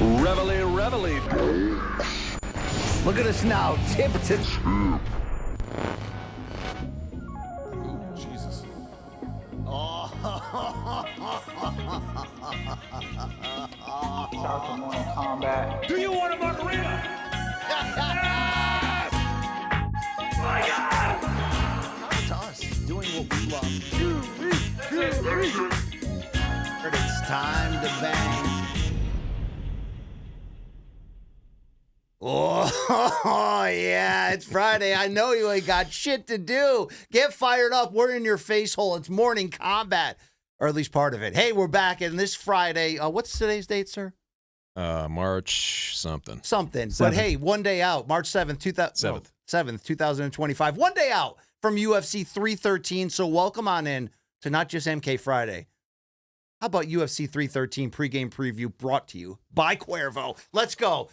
Reveille. Look at us now. Tip to Jesus. Shout out to Morning Kombat. Do you want a margarita? Yes! My God! to us, doing what we love. It's time to bang. Oh, yeah, it's Friday. I know you ain't got shit to do. Get fired up. We're in your face hole. It's Morning Kombat, or at least part of it. Hey, we're back, and this Friday, what's today's date, sir? March something. But hey, one day out, March 7th, 2025. One day out from UFC 313. So welcome on in to not just MK Friday. How about UFC 313 pregame preview brought to you by Cuervo? Let's go.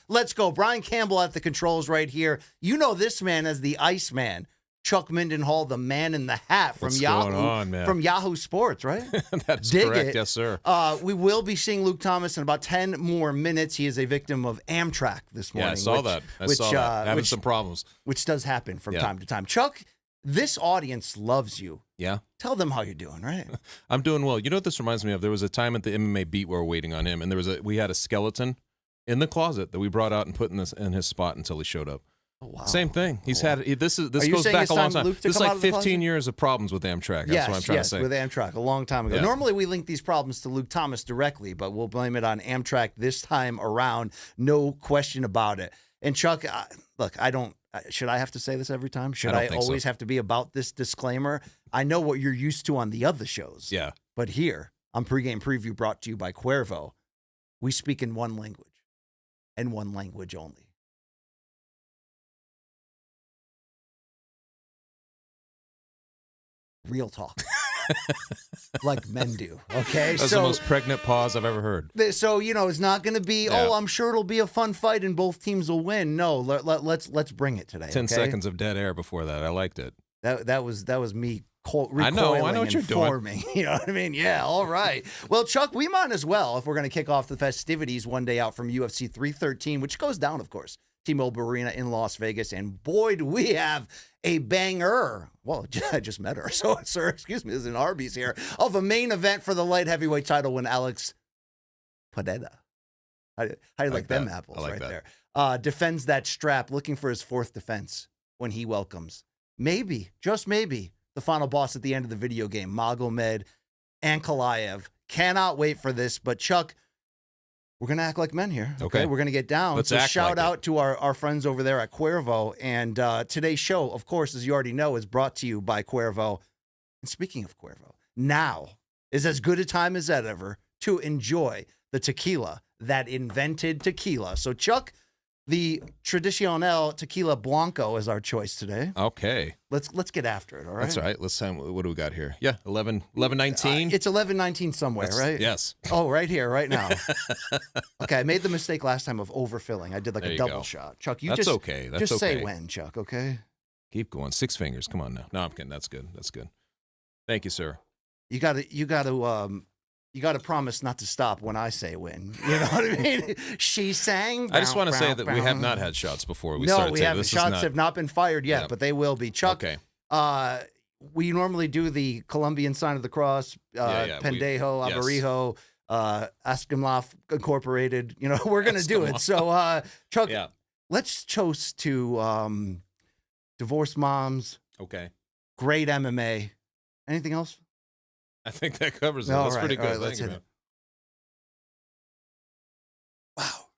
Brian Campbell at the controls right here. You know this man as the Iceman. Chuck Mindenhall, the man in the hat from Yahoo Sports, right? That's Dig correct. it. Yes, sir. We will be seeing Luke Thomas in about 10 more minutes. He is a victim of Amtrak this morning. Yeah, I saw that. Having some problems. Which does happen from time to time. Chuck, this audience loves you. Yeah. Tell them how you're doing, right? I'm doing well. You know what this reminds me of? There was a time at the MMA beat where we were waiting on him, and we had a skeleton in the closet that we brought out and put in his spot until he showed up. Oh, wow. Same thing. This goes back a long time. This is like 15 years of problems with Amtrak. That's what I'm trying to say. Yes, with Amtrak, a long time ago. Yeah. Normally we link these problems to Luke Thomas directly, but we'll blame it on Amtrak this time around. No question about it. And Chuck, look, should I have to say this every time? Should I always have to be about this disclaimer? I know what you're used to on the other shows. Yeah. But here, on Pregame Preview brought to you by Cuervo, we speak in one language and one language only. Real talk. Like men do. Okay. That's the most pregnant pause I've ever heard. So, it's not going to be, I'm sure it'll be a fun fight and both teams will win. No, let's bring it today. 10 seconds of dead air before that. I liked it. That was me I know what you're doing. You know what I mean? Yeah, all right. Well, Chuck, we might as well, if we're going to kick off the festivities one day out from UFC 313, which goes down, of course, T-Mobile Arena in Las Vegas. And boy, do we have a banger. Well, I just met her. So, sir, excuse me, there's an Arby's here of a main event for the light heavyweight title when Alex Pereira. How do you like them apples there? Defends that strap, looking for his fourth defense when he welcomes, maybe, just maybe, the final boss at the end of the video game, Magomed Ankalaev. Cannot wait for this. But, Chuck, we're going to act like men here. Okay. We're going to get down. Let's shout out to our friends over there at Cuervo. And today's show, of course, as you already know, is brought to you by Cuervo. And speaking of Cuervo, now is as good a time as ever to enjoy the tequila that invented tequila. So, Chuck, the Tradicional Tequila Blanco is our choice today. Okay. Let's get after it, all right? That's right. Let's see. What do we got here? Yeah, 11:19. It's 11:19 somewhere, right? Yes. Oh, right here, right now. Okay, I made the mistake last time of overfilling. I did like a double shot. Chuck, That's okay. That's just okay. say when, Chuck, okay? Keep going. 6 fingers. Come on now. No, I'm kidding. That's good. That's good. Thank you, sir. You got to promise not to stop when I say when. You know what I mean? She sang. I just want to say that we have not had shots before we started. No, we haven't. Shots have not been fired yet, but they will be. Chuck, okay. We normally do the Colombian sign of the cross, Pendejo, Abarijo, Escamlaf Incorporated. We're going to do it. So, Chuck, let's toast to divorced moms. Okay. Great MMA. Anything else? I think that covers it. That's pretty good. Let's hit it. Wow.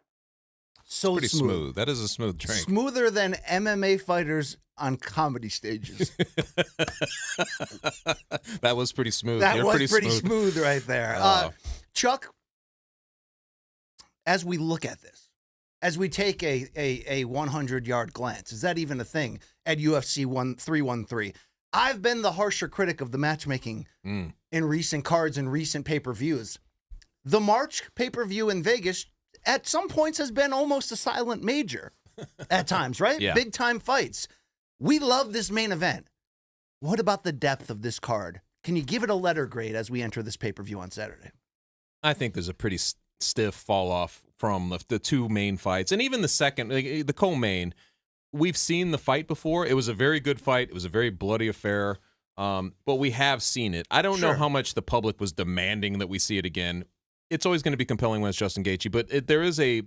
So pretty smooth. That is a smooth drink. Smoother than MMA fighters on comedy stages. That was pretty smooth. That was pretty smooth right there. Chuck, as we look at this, as we take a 100-yard glance, is that even a thing at UFC 313? I've been the harsher critic of the matchmaking in recent cards and recent pay-per-views. The March pay-per-view in Vegas at some points has been almost a silent major at times, right? Yeah. Big-time fights. We love this main event. What about the depth of this card? Can you give it a letter grade as we enter this pay-per-view on Saturday? I think there's a pretty stiff fall off from the two main fights, and even the second, the co-main. We've seen the fight before. It was a very good fight. It was a very bloody affair. But we have seen it. I don't know how much the public was demanding that we see it again. It's always going to be compelling when it's Justin Gaethje, but there's a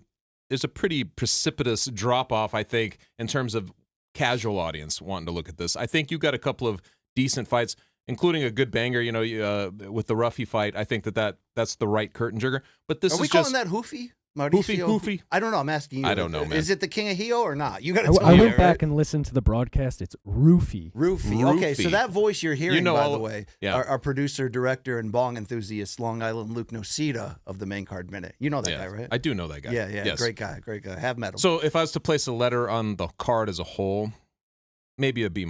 pretty precipitous drop off, I think, in terms of casual audience wanting to look at this. I think you got a couple of decent fights, including a good banger. With the Ruffy fight, I think that's the right curtain jerker. But this Are we calling that Hoofy? Hoofy? I don't know. I'm asking you. I don't know, man. Is it the King of Hio or not? You got to tell I me. went back and listened to the broadcast. It's Roofy. Roofy. Okay, so that voice you're hearing, by the way, yeah. our producer, director, and bong enthusiast, Long Island Luke Nocita of the Main Card Minute. You know that guy, right? I do know that guy. Yeah, Yes. Great guy. Have met him. So if I was to place a letter on the card as a whole, maybe a B-.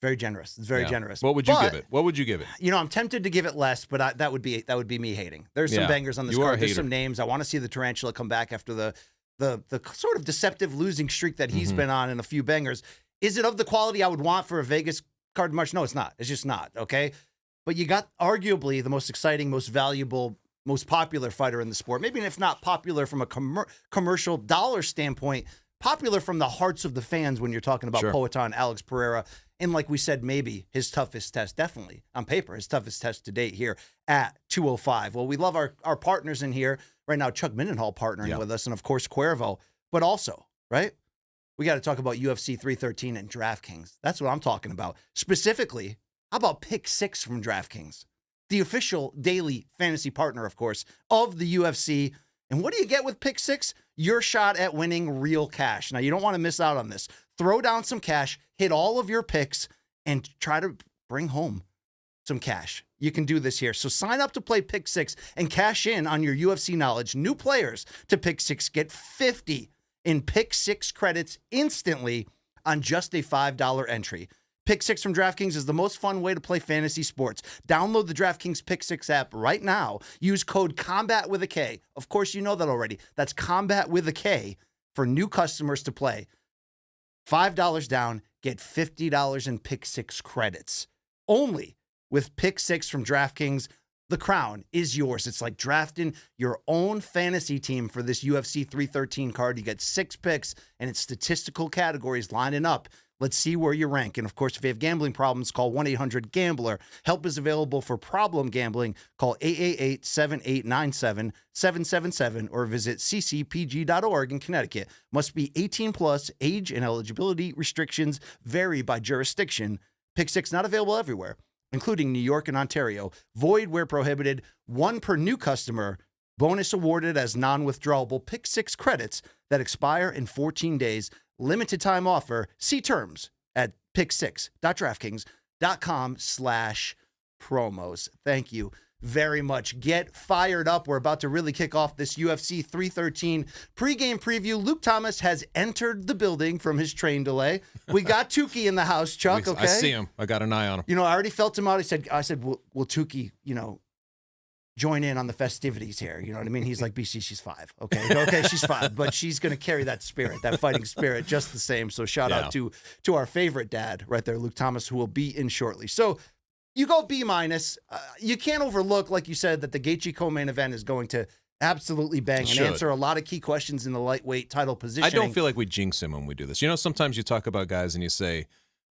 Very generous. It's very generous. What would you give it? What would you give it? I'm tempted to give it less, but that would be me hating. There's some bangers on this You are a card. There's hater. some names. I want to see the Tarantula come back after the sort of deceptive losing streak that he's been on in a few bangers. Is it of the quality I would want for a Vegas card much? No, it's not. It's just not, okay? But you got arguably the most exciting, most valuable, most popular fighter in the sport. Maybe if not popular from a commercial dollar standpoint, popular from the hearts of the fans when you're talking about Poatan, Alex Pereira. And like we said, maybe his toughest test, definitely on paper, his toughest test to date here at 205. Well, we love our partners in here right now. Chuck Mindenhall partnering with us, and of course Cuervo. But also, right, we got to talk about UFC 313 and DraftKings. That's what I'm talking about. Specifically, how about Pick 6 from DraftKings, the official daily fantasy partner, of course, of the UFC. And what do you get with Pick 6? Your shot at winning real cash. Now, you don't want to miss out on this. Throw down some cash, hit all of your picks, and try to bring home some cash. You can do this here. So sign up to play Pick 6 and cash in on your UFC knowledge. New players to Pick 6 get 50 in Pick 6 credits instantly on just a $5 entry. Pick 6 from DraftKings is the most fun way to play fantasy sports. Download the DraftKings Pick 6 app right now. Use code COMBAT with a K. Of course, you know that already. That's COMBAT with a K for new customers to play. $5 down, get $50 in Pick 6 credits. Only with Pick 6 from DraftKings. The crown is yours. It's like drafting your own fantasy team for this UFC 313 card. You get 6 picks, and it's statistical categories lining up. Let's see where you rank. And, of course, if you have gambling problems, call 1-800-GAMBLER. Help is available for problem gambling. Call 888-7897-777 or visit ccpg.org in Connecticut. Must be 18 plus. Age and eligibility restrictions vary by jurisdiction. Pick 6 not available everywhere, including New York and Ontario. Void where prohibited. 1 per new customer. Bonus awarded as non-withdrawable Pick 6 credits that expire in 14 days. Limited time offer. See terms at pick6.draftkings.com/promos. Thank you very much. Get fired up. We're about to really kick off this UFC 313 pregame preview. Luke Thomas has entered the building from his train delay. We got Tukey in the house, Chuck. Okay, I see him. I got an eye on him. I already felt him out. I said, will Tukey, join in on the festivities here? You know what I mean? He's like, BC, she's 5. Okay, she's 5, but she's going to carry that spirit, that fighting spirit just the same. So shout out to our favorite dad right there, Luke Thomas, who will be in shortly. So you go B-. You can't overlook, like you said, that the Gaethje co-main event is going to absolutely bang and answer a lot of key questions in the lightweight title position. I don't feel like we jinx him when we do this. Sometimes you talk about guys and you say,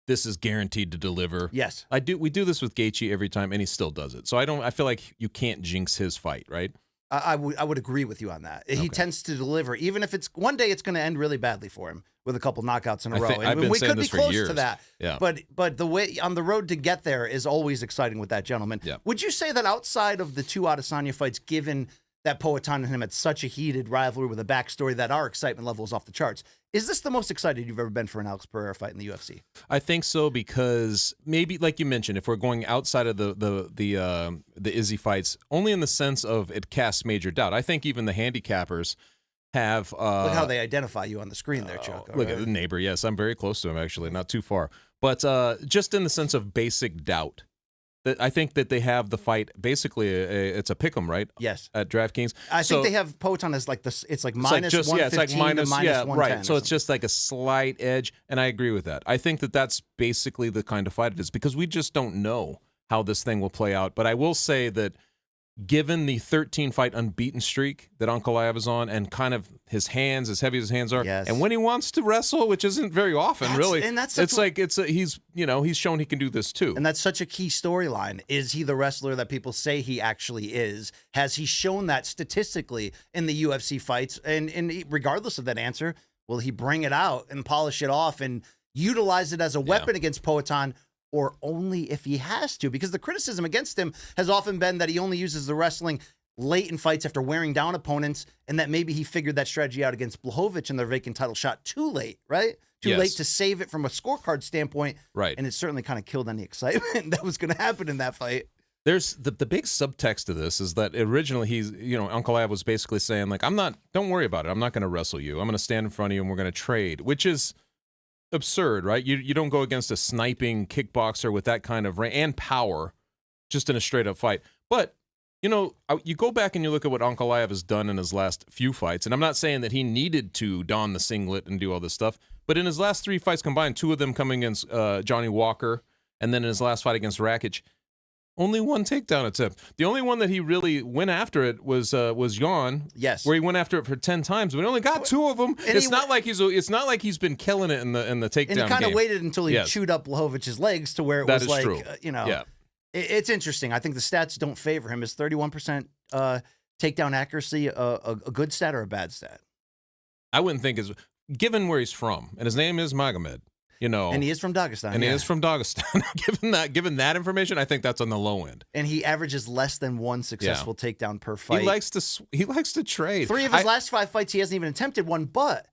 this is guaranteed to deliver. Yes. We do this with Gaethje every time, and he still does it. So I feel like you can't jinx his fight, right? I would agree with you on that. He tends to deliver, even if one day it's going to end really badly for him with a couple knockouts in a row. I've been we saying could this be close for years. to that. Yeah. But the way on the road to get there is always exciting with that gentleman. Yeah. Would you say that outside of the 2 Adesanya fights, given that Poatan and him had such a heated rivalry with a backstory, that our excitement level is off the charts, is this the most excited you've ever been for an Alex Pereira fight in the UFC? I think so, because maybe, like you mentioned, if we're going outside of the Izzy fights, only in the sense of it casts major doubt. I think even the handicappers have look how they identify you on the screen there, Chuck. Look at the neighbor. Yes, I'm very close to him, actually, not too far. But just in the sense of basic doubt. I think that they have the fight basically. It's a pick'em, right? Yes. At DraftKings, I think they have Poatan as like this. It's like minus 115 it's like minus, to minus 110. right. So it's just like a slight edge, and I agree with that. I think that that's basically the kind of fight it is, because we just don't know how this thing will play out. But I will say that given the 13-fight unbeaten streak that Ankalaev is on, and kind of his hands, as heavy as his hands are, and when he wants to wrestle, which isn't very often, really, and that's he's shown he can do this too. And that's such a key storyline. Is he the wrestler that people say he actually is? Has he shown that statistically in the UFC fights? And regardless of that answer, will he bring it out and polish it off and utilize it as a weapon against Poatan? Or only if he has to, because the criticism against him has often been that he only uses the wrestling late in fights after wearing down opponents, and that maybe he figured that strategy out against Blachowicz in their vacant title shot too late, right? Too late to save it from a scorecard standpoint. Right. And it certainly kind of killed any excitement that was going to happen in that fight. There's the big subtext of this is that originally Ankalaev was basically saying, like, don't worry about it. I'm not going to wrestle you. I'm going to stand in front of you and we're going to trade, which is absurd, right? You don't go against a sniping kickboxer with that kind of range and power just in a straight up fight. But you go back and you look at what Ankalaev has done in his last few fights, and I'm not saying that he needed to don the singlet and do all this stuff, but in his last 3 fights combined, 2 of them coming against Johnny Walker, and then in his last fight against Rakic, only 1 takedown attempt. The only one that he really went after it was Jan. Yes, where he went after it for 10 times, but he only got 2 of them. It's not like he's been killing it in the takedown. And he kind of game. waited until he chewed up Blahovich's legs to where it was like, true. It's interesting. I think the stats don't favor him. Is 31% takedown accuracy a good stat or a bad stat? I wouldn't think given where he's from, and his name is Magomed. And he is from Dagestan. And he is from Dagestan. given that information, I think that's on the low end. And he averages less than 1 successful takedown per fight. He likes to trade. 3 of his last 5 fights, he hasn't even attempted one. But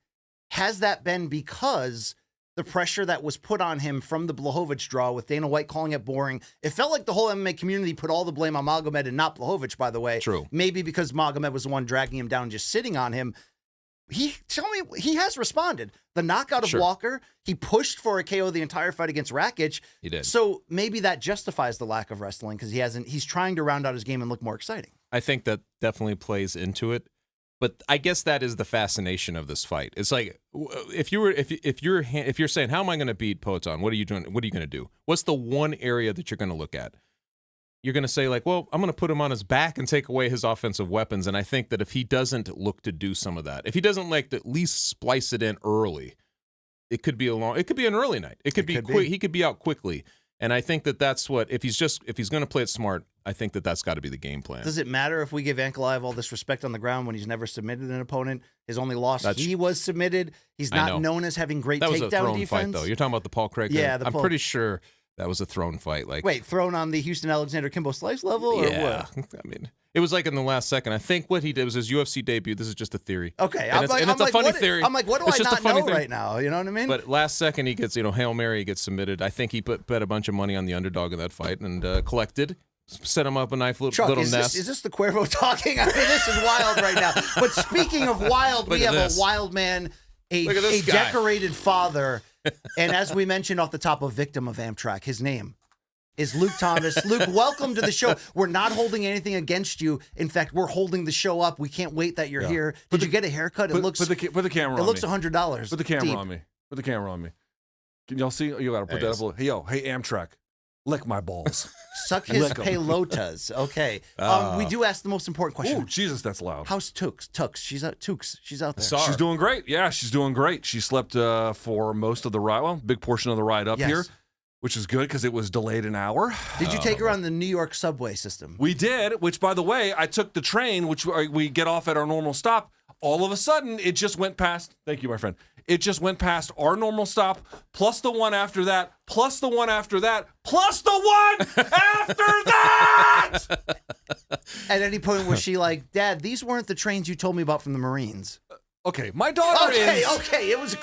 has that been because the pressure that was put on him from the Blachowicz draw, with Dana White calling it boring? It felt like the whole MMA community put all the blame on Magomed and not Blachowicz, by the way. True. Maybe because Magomed was the one dragging him down and just sitting on him. He has responded. The knockout of Walker, he pushed for a KO the entire fight against Rakic. He did. So maybe that justifies the lack of wrestling, because he's trying to round out his game and look more exciting. I think that definitely plays into it. But I guess that is the fascination of this fight. It's like, if you're saying, how am I going to beat Poatan? What are you doing? What are you going to do? What's the one area that you're going to look at? You're going to say, like, well, I'm going to put him on his back and take away his offensive weapons. And I think that if he doesn't look to do some of that, if he doesn't like to at least splice it in early, it could be an early night. It could be quick. He could be out quickly. And I think that that's what, if he's going to play it smart, I think that that's got to be the game plan. Does it matter if we give Ankalaev all this respect on the ground when he's never submitted an opponent? His only loss, he was submitted. He's not known as having great takedown defense. That was a thrown fight, though. You're talking about the Paul Craig? Yeah, I'm pretty sure that was a thrown fight. Like, wait, thrown on the Houston Alexander Kimbo Slice level, or what? I mean, it was like in the last second. I think what he did was his UFC debut. This is just a theory. Okay, it's a funny theory. I'm like, what do I not know right now? You know what I mean? But last second, he gets Hail Mary, he gets submitted. I think he bet a bunch of money on the underdog in that fight and collected. Set him up a nice little nest. Is this the Cuervo talking? I mean, this is wild right now. But speaking of wild, we have a wild man, a decorated father, and as we mentioned off the top, a victim of Amtrak. His name is Luke Thomas. Luke, welcome to the show. We're not holding anything against you. In fact, we're holding the show up. We can't wait that you're here. Did you get a haircut? It looks. Put the camera on me. It looks $100. Put the camera on me. Put the camera on me. Can y'all see? You gotta put that up. Hey, Amtrak, lick my balls. Suck his pelotas. Okay. We do ask the most important question. Oh, Jesus, that's loud. How's Tux? She's out. She's out there. She's doing great. Yeah, she's doing great. She slept for most of the ride. Well, big portion of the ride up here, which is good because it was delayed an hour. Did you take her on the New York subway system? We did, which, by the way, I took the train, which we get off at our normal stop. All of a sudden, it just went past. Thank you, my friend. It just went past our normal stop, plus the one after that, plus the one after that, plus the one after that! At any point was she like, Dad, these weren't the trains you told me about from the Marines? Okay, my daughter is... Okay, it was in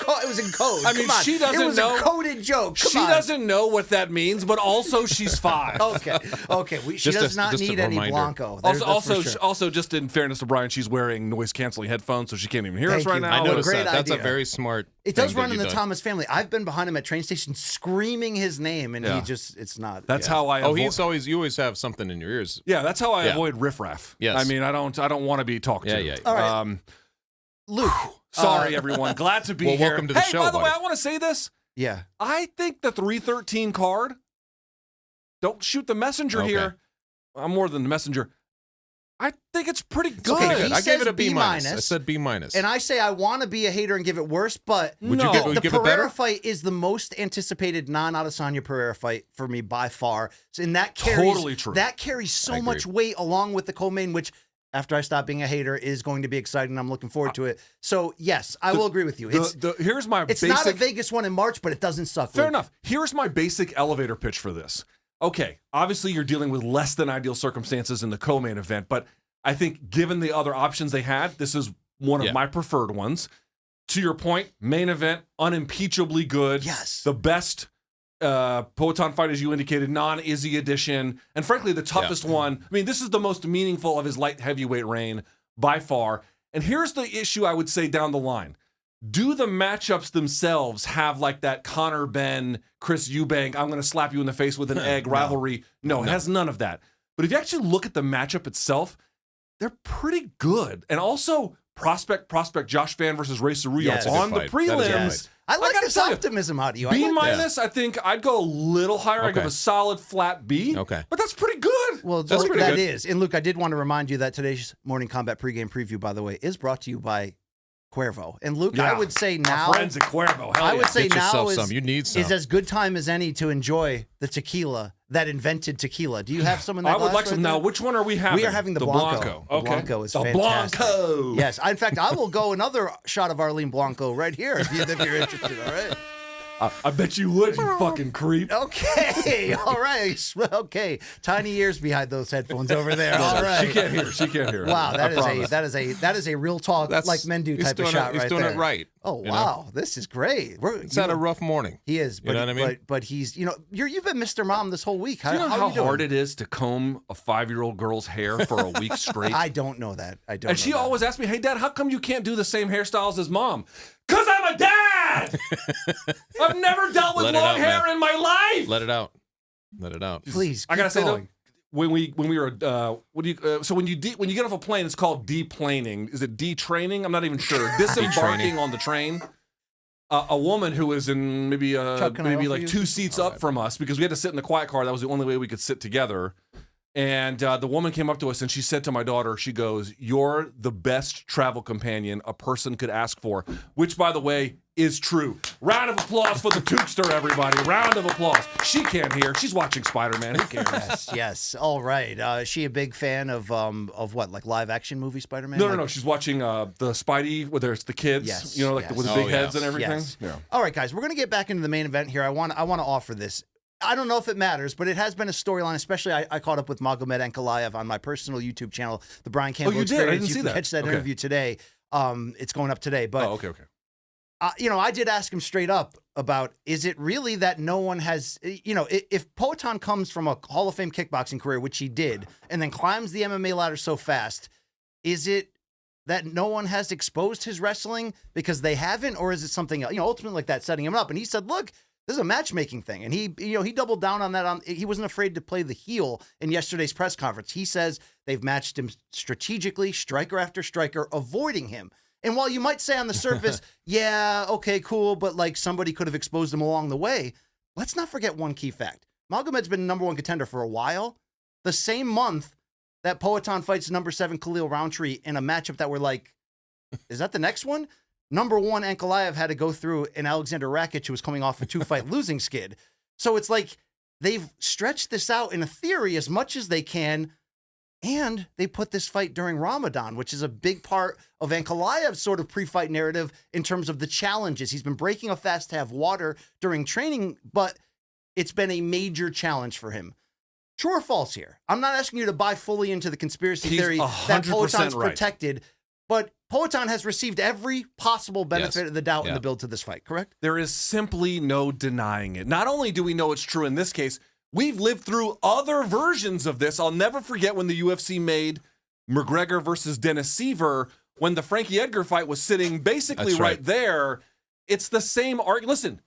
code. I mean, she doesn't know... It was a coded joke. She doesn't know what that means, but also she's 5. Okay. She does not need any Blanco. Also, just in fairness to Brian, she's wearing noise-canceling headphones, so she can't even hear us right now. I noticed that. That's a very smart It does run in the Thomas family. I've been behind him at train stations screaming his name, and it's not... That's how I avoid... you always have something in your ears. Yeah, that's how I avoid riffraff. Yes. I mean, I don't want to be talked to. Yeah. All right. Luke. Sorry, everyone. Glad to be here. Welcome to the show, by the buddy. way, I want to say this. Yeah. I think the 313 card, don't shoot the messenger here. I'm more than the messenger. I think it's pretty good. Okay, he I gave says it a B minus. B-. I said B minus. And I say I want to be a hater and give it worse, but Would you No. give, would the you give it Pereira better? fight is the most anticipated non-Adesanya Pereira fight for me by far. So, and that carries Totally true. That carries so I agree. much weight along with the co-main, which after I stop being a hater is going to be exciting. I'm looking forward to it. So yes, I will agree with you. Here's my It's basic. not a Vegas one in March, but it doesn't suck. Fair Luke. enough. Here's my basic elevator pitch for this. Okay, obviously you're dealing with less than ideal circumstances in the co-main event, but I think given the other options they had, this is one of my preferred ones. To your point, main event, unimpeachably good. Yes. The best Poatan fight, as you indicated, non-Izzy edition, and frankly, the toughest one. I mean, this is the most meaningful of his light heavyweight reign by far. And here's the issue I would say down the line. Do the matchups themselves have like that Conor Benn, Chris Eubank, I'm going to slap you in the face with an egg rivalry? No, it has none of that. But if you actually look at the matchup itself, they're pretty good. And also, prospect Josh Van versus Ray Cerullo Yes. That's a good on the fight. That is a good prelims. fight. I like gotta this tell you, optimism out of you. I B like minus, I think I'd go a little higher. I'd give Okay. a solid flat B. Okay. But that's pretty good. Well, That's pretty that good. is. And Luke, I did want to remind you that today's Morning Combat pregame preview, by the way, is brought to you by Cuervo. And Luke, I would say now, Our friends at Cuervo. Hell I would yeah. say Get now yourself is, some. You need some. is as good time as any to enjoy the tequila that invented tequila. Do you have some in that I would glass like some. right Now, there? which one are we having? We are having the Blanco. The Okay. Blanco is the fantastic. Blanco. Yes. In fact, I will go another shot of Arlene Blanco right here if you're interested. All right. I bet you would, you fucking creep. Okay. All right. Okay. Tiny ears behind those headphones over there. All right. She can't hear. She can't hear. Wow, I promise. that is a real talk like men do he's type of doing shot He's right doing there. it right. Oh you know? wow, this is great. It's had a rough morning. He is, but You know what I mean? but he's you've been Mr. Mom this whole week. Do you know how how are you doing? hard it is to comb a 5-year-old girl's hair for a week straight? I don't know that. I don't. And know she that. always asks me, "Hey, Dad, how come you can't do the same hairstyles as Mom?" Because I'm a dad. I've never dealt with Let it long out, hair man. in my life. Let it out. Let it out. Please. I gotta keep say though, going. when we were when you get off a plane, it's called deplaning. Is it detraining? I'm not even sure. Disembarking on the train. A woman who was in maybe Chuck, can I offer like you 2 some? seats up from us because we had to sit in the quiet car. That was the only way we could sit together. And the woman came up to us and she said to my daughter, she goes, "You're the best travel companion a person could ask for," which, by the way, is true. Round of applause for the Tookster, everybody. Round of applause. She can't hear. She's watching Spider-Man. Who cares? Yes, yes. All right. Is she a big fan of what, like live action movie Spider-Man? No. She's watching the Spidey, where there's the kids, Yes, like yes. with the Oh, big heads yes. and everything. Yes. Yeah. All right, guys, we're going to get back into the main event here. I want to offer this. I don't know if it matters, but it has been a storyline, especially I caught up with Magomed Ankalaev on my personal YouTube channel, the Brian Campbell you did? I Experience. didn't You see can that. catch that Okay. interview today. It's going up today. But, Oh, okay. I did ask him straight up about, is it really that no one has, if Poatan comes from a Hall of Fame kickboxing career, which he did, and then climbs the MMA ladder so fast, is it that no one has exposed his wrestling because they haven't, or is it something else? Ultimately like that, setting him up. And he said, look, this is a matchmaking thing. And he doubled down on that. He wasn't afraid to play the heel in yesterday's press conference. He says they've matched him strategically, striker after striker, avoiding him. And while you might say on the surface, yeah, okay, cool, but like somebody could have exposed him along the way, let's not forget one key fact. Magomed's been number one contender for a while. The same month that Poatan fights number 7 Khalil Roundtree in a matchup that we're like, is that the next one? Number 1 Ankalaev had to go through an Alexander Rakic who was coming off a 2-fight losing skid. So it's like they've stretched this out in a theory as much as they can, and they put this fight during Ramadan, which is a big part of Ankalaev's sort of pre-fight narrative in terms of the challenges. He's been breaking a fast to have water during training, but it's been a major challenge for him. True or false here? I'm not asking you to buy fully into the conspiracy He's theory that 100% Poatan's right. protected, but Poatan has received every possible benefit of the doubt in the build to this fight, correct? There is simply no denying it. Not only do we know it's true in this case, we've lived through other versions of this. I'll never forget when the UFC made McGregor versus Dennis Seaver, when the Frankie Edgar fight was sitting basically That's right right. there. It's the same argument. Listen,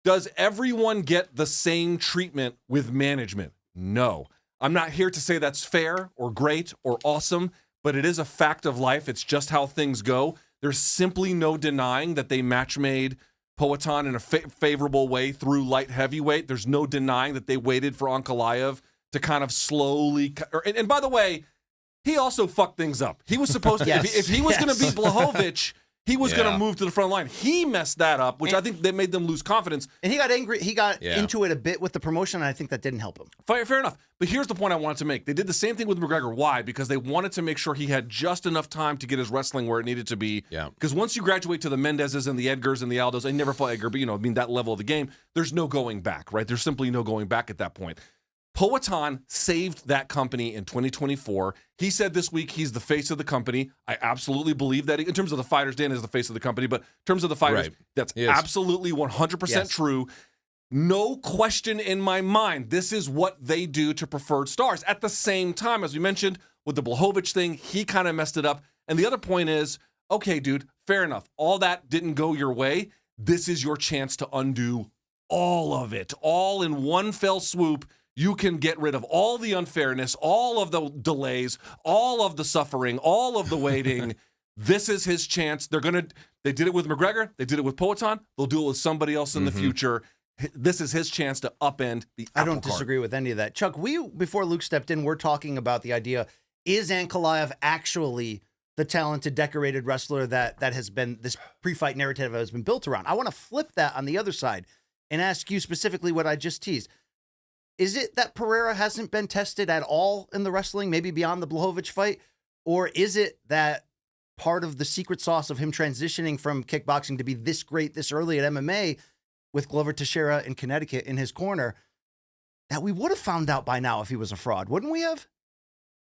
does everyone get the same treatment with management? No. I'm not here to say that's fair or great or awesome, but it is a fact of life. It's just how things go. There's simply no denying that they match-made Poatan in a favorable way through light heavyweight. There's no denying that they waited for Ankalaev to kind of slowly... And by the way, he also fucked things up. He was supposed to, Yes. if he was going to beat Blachowicz, he was going Yeah. to move to the front line. He messed that up, which I think that made them lose confidence. And he got angry. He got Yeah. into it a bit with the promotion, and I think that didn't help him. Fair enough. But here's the point I wanted to make. They did the same thing with McGregor. Why? Because they wanted to make sure he had just enough time to get his wrestling where it needed to be. Yeah. Because once you graduate to the Mendezes and the Edgars and the Aldos, I never fought Edgar, but that level of the game, there's no going back, right? There's simply no going back at that point. Poatan saved that company in 2024. He said this week he's the face of the company. I absolutely believe that. In terms of the fighters, Dan is the face of the company, but in terms of the fighters, Right. that's Yes. absolutely 100% true. No question in my mind. This is what they do to preferred stars. At the same time, as we mentioned, with the Blachowicz thing, he kind of messed it up. And the other point is, okay, dude, fair enough. All that didn't go your way. This is your chance to undo all of it. All in one fell swoop. You can get rid of all the unfairness, all of the delays, all of the suffering, all of the waiting. This is his chance. They did it with McGregor. They did it with Poatan. They'll do it with somebody else in the future. This is his chance to upend the I apple don't cart. disagree with any of that. Chuck, before Luke stepped in, we're talking about the idea, is Ankalaev actually the talented, decorated wrestler that has been, this pre-fight narrative has been built around? I want to flip that on the other side and ask you specifically what I just teased. Is it that Pereira hasn't been tested at all in the wrestling, maybe beyond the Blachowicz fight? Or is it that part of the secret sauce of him transitioning from kickboxing to be this great this early at MMA with Glover Teixeira in Connecticut in his corner, that we would have found out by now if he was a fraud, wouldn't we have?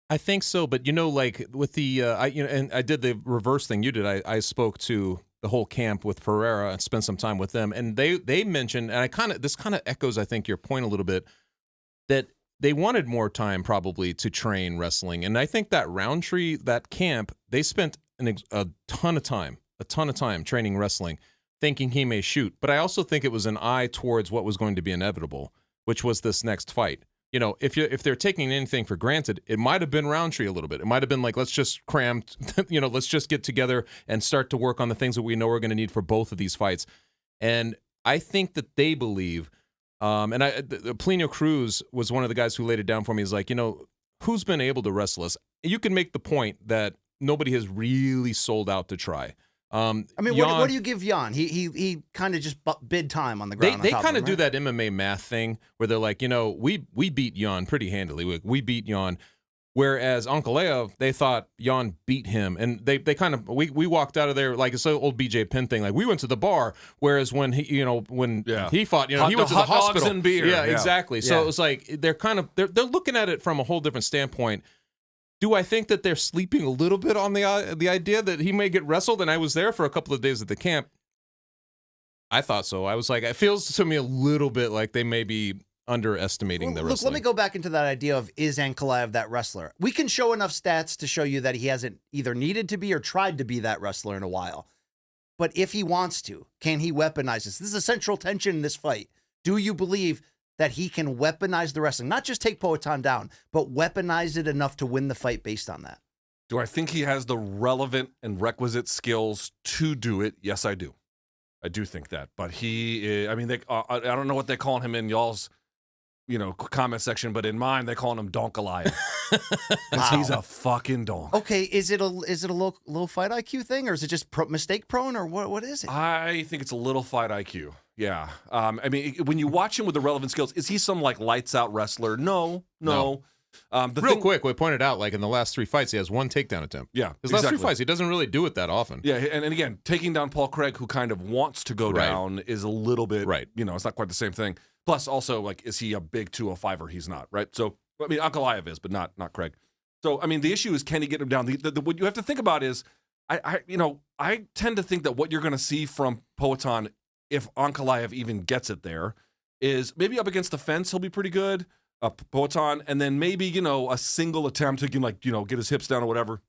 I think so, but like with the and I did the reverse thing you did. I spoke to the whole camp with Pereira and spent some time with them, and they mentioned, and this kind of echoes, I think, your point a little bit, that they wanted more time probably to train wrestling, and I think that Roundtree, that camp, they spent a ton of time training wrestling, thinking he may shoot, but I also think it was an eye towards what was going to be inevitable, which was this next fight. If they're taking anything for granted, it might have been Roundtree a little bit. It might have been like, let's just cram, let's just get together and start to work on the things that we know we're going to need for both of these fights. And I think that they believe, Plinio Cruz was one of the guys who laid it down for me. He's like, who's been able to wrestle us? You can make the point that nobody has really sold out to try. What do you give Jan? He kind of just bid time on the ground. They kind of do that MMA math thing where they're like, we beat Jan pretty handily. We beat Jan. Whereas Ankalaev, they thought Jan beat him, and they kind of we walked out of there like it's the old BJ Penn thing, like we went to the bar. Whereas when he he fought, he went to the hospital. Dogs and beer. Yeah, exactly. So Yeah. it was like they're looking at it from a whole different standpoint. Do I think that they're sleeping a little bit on the idea that he may get wrestled? And I was there for a couple of days at the camp. I thought so. I was like, it feels to me a little bit like they may be underestimating the wrestling. Look, let me go back into that idea of, is Ankalaev that wrestler? We can show enough stats to show you that he hasn't either needed to be or tried to be that wrestler in a while. But if he wants to, can he weaponize this? This is a central tension in this fight. Do you believe that he can weaponize the wrestling, not just take Poatan down, but weaponize it enough to win the fight based on that? Do I think he has the relevant and requisite skills to do it? Yes, I do. I do think that. But I don't know what they call him in y'all's, comment section, but in mine they call him Donkalaev. Wow. He's a fucking donk. Okay, is it a low fight IQ thing, or is it just mistake prone, or what is it? I think it's a little fight IQ. Yeah. When you watch him with the relevant skills, is he some like lights out wrestler? No. Quick, we pointed out, like in the last 3 fights, he has 1 takedown attempt. Yeah, his last 3 fights, he doesn't really do it that often. Yeah, and again, taking down Paul Craig, who kind of wants to go down, is a little bit, right. It's not quite the same thing. Plus, also, like, is he a big 205-er? He's not, right? So, Ankalaev is, but not Craig. So, the issue is, can he get him down? What you have to think about is, I tend to think that what you're going to see from Poatan, if Ankalaev even gets it there, is maybe up against the fence, he'll be pretty good, Poatan, and then maybe, a single attempt to, get his hips down or whatever.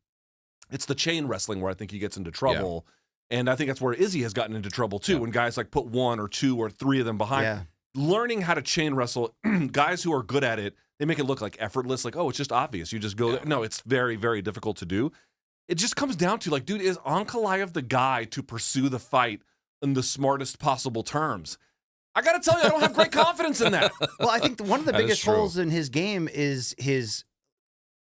It's the chain wrestling where I think he gets into trouble. Yeah. And I think that's where Izzy has gotten into trouble, too, when guys, like, put 1 or 2 or 3 of them behind. Yeah. Learning how to chain wrestle, guys who are good at it, they make it look like effortless, like, oh, it's just obvious. You just go there. No, it's very, very difficult to do. It just comes down to, like, dude, is Ankalaev the guy to pursue the fight in the smartest possible terms? I got to tell you, I don't have great confidence in that. Well, I think one of the biggest holes in his game is his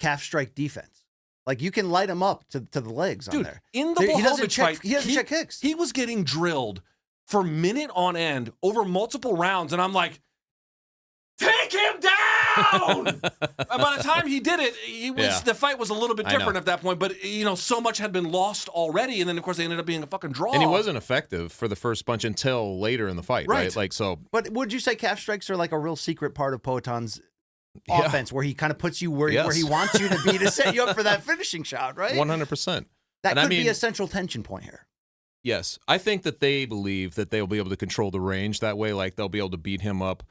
calf strike defense. Like you can light him up to the legs on Dude, there. in the He doesn't Blachowicz check. fight, He doesn't check kicks. He was getting drilled for minute on end over multiple rounds, and I'm like, take him down! And by the time he did it, the fight was a little bit different at that point. But so much had been lost already, and then of course they ended up being a fucking draw. And he wasn't effective for the first bunch until later in the fight, right? Like so. But would you say calf strikes are like a real secret part of Poaton's offense, where he kind of puts you where he wants you to be to set you up for that finishing shot, right? 100%. That could be a central tension point here. Yes, I think that they believe that they'll be able to control the range that way. Like they'll be able to beat him up.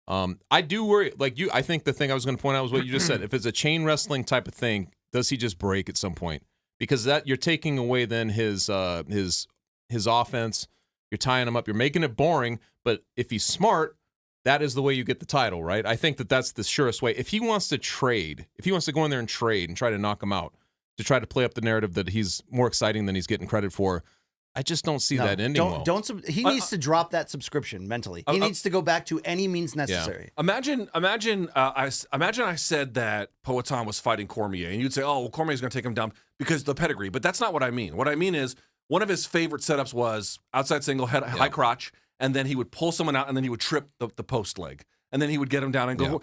I do worry, like you. I think the thing I was going to point out was what you just said. If it's a chain wrestling type of thing, does he just break at some point? Because that you're taking away then his offense. You're tying him up. You're making it boring. But if he's smart, that is the way you get the title, right? I think that that's the surest way. If he wants to trade, if he wants to go in there and trade and try to knock him out, to try to play up the narrative that he's more exciting than he's getting credit for, I just don't see that ending well. He needs to drop that subscription mentally. He needs to go back to any means necessary. Yeah. Imagine I said that Poatan was fighting Cormier, and you'd say, oh, well, Cormier's going to take him down because of the pedigree. But that's not what I mean. What I mean is one of his favorite setups was outside single, high crotch, and then he would pull someone out, and then he would trip the post leg, and then he would get him down and go. Yeah.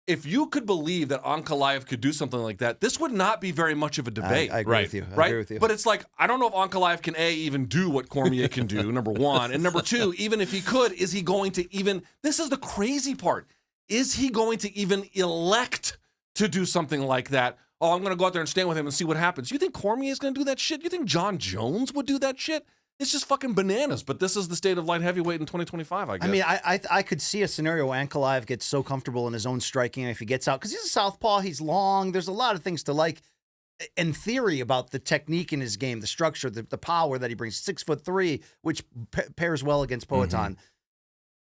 If you could believe that Ankalaev could do something like that, this would not be very much of a debate. I agree with you. I agree with you. But it's like, I don't know if Ankalaev can, A, even do what Cormier can do, number one. And number two, even if he could, is he going to even, this is the crazy part, is he going to even elect to do something like that? Oh, I'm going to go out there and stand with him and see what happens. You think Cormier is going to do that shit? You think John Jones would do that shit? It's just fucking bananas, but this is the state of light heavyweight in 2025, I guess. I mean, I could see a scenario where Ankalaev gets so comfortable in his own striking, and if he gets out, because he's a southpaw, he's long, there's a lot of things to like in theory about the technique in his game, the structure, the power that he brings, 6'3", which pairs well against Poatan. Mm-hmm.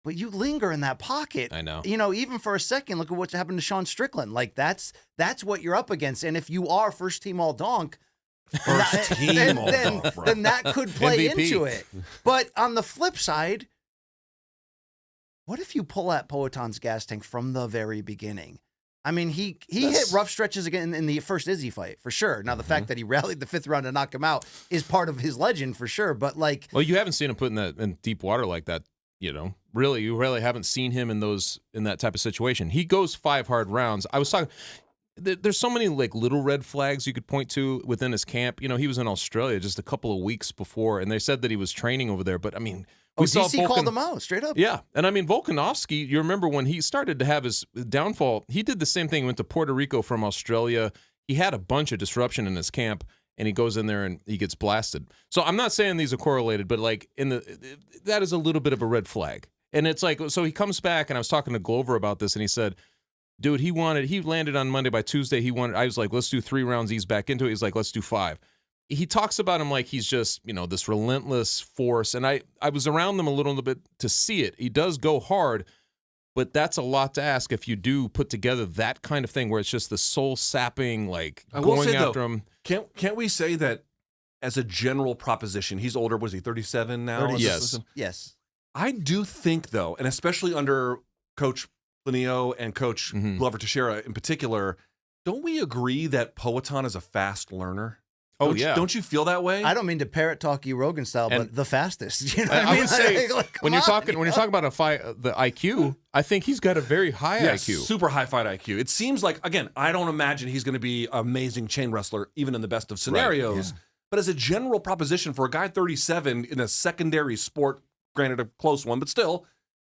But you linger in that pocket. I know. Even for a second, look at what's happened to Sean Strickland. Like, that's what you're up against. And if you are first team all donk, then that could play MVP. into it. But on the flip side, what if you pull at Poatan's gas tank from the very beginning? I mean, he hit rough stretches again in the first Izzy fight, for sure. Now, the fact that he rallied the fifth round to knock him out is part of his legend, for sure. But, like... Well, you haven't seen him put in deep water like that, Really, you really haven't seen him in that type of situation. He goes 5 hard rounds. I was talking... There's so many like little red flags you could point to within his camp. He was in Australia just a couple of weeks before, and they said that he was training over there. But I mean, we saw DC called him out straight up. Yeah, and I mean Volkanovski. You remember when he started to have his downfall? He did the same thing. He went to Puerto Rico from Australia. He had a bunch of disruption in his camp, and he goes in there and he gets blasted. So I'm not saying these are correlated, but like that is a little bit of a red flag. And it's like, so he comes back, and I was talking to Glover about this, and he said, dude, he landed on Monday. By Tuesday, I was like, let's do 3 rounds, ease back into it. He's like, let's do 5. He talks about him like he's just, this relentless force. And I was around them a little bit to see it. He does go hard, but that's a lot to ask if you do put together that kind of thing where it's just the soul sapping, like going after him. Can't we say that as a general proposition, he's older, was he 37 now? 30, yes. I do think, though, and especially under Coach Lanio and Coach Glover Teixeira in particular, don't we agree that Poatan is a fast learner? Don't you feel that way? I don't mean to parrot talk you Rogan style, but the fastest. You know what I mean? would say when you're talking about the IQ, I think he's got a very high IQ, super high fight IQ. It seems like, again, I don't imagine he's going to be an amazing chain wrestler, even in the best of scenarios. Right. Yeah. But as a general proposition for a guy 37 in a secondary sport, granted a close one, but still,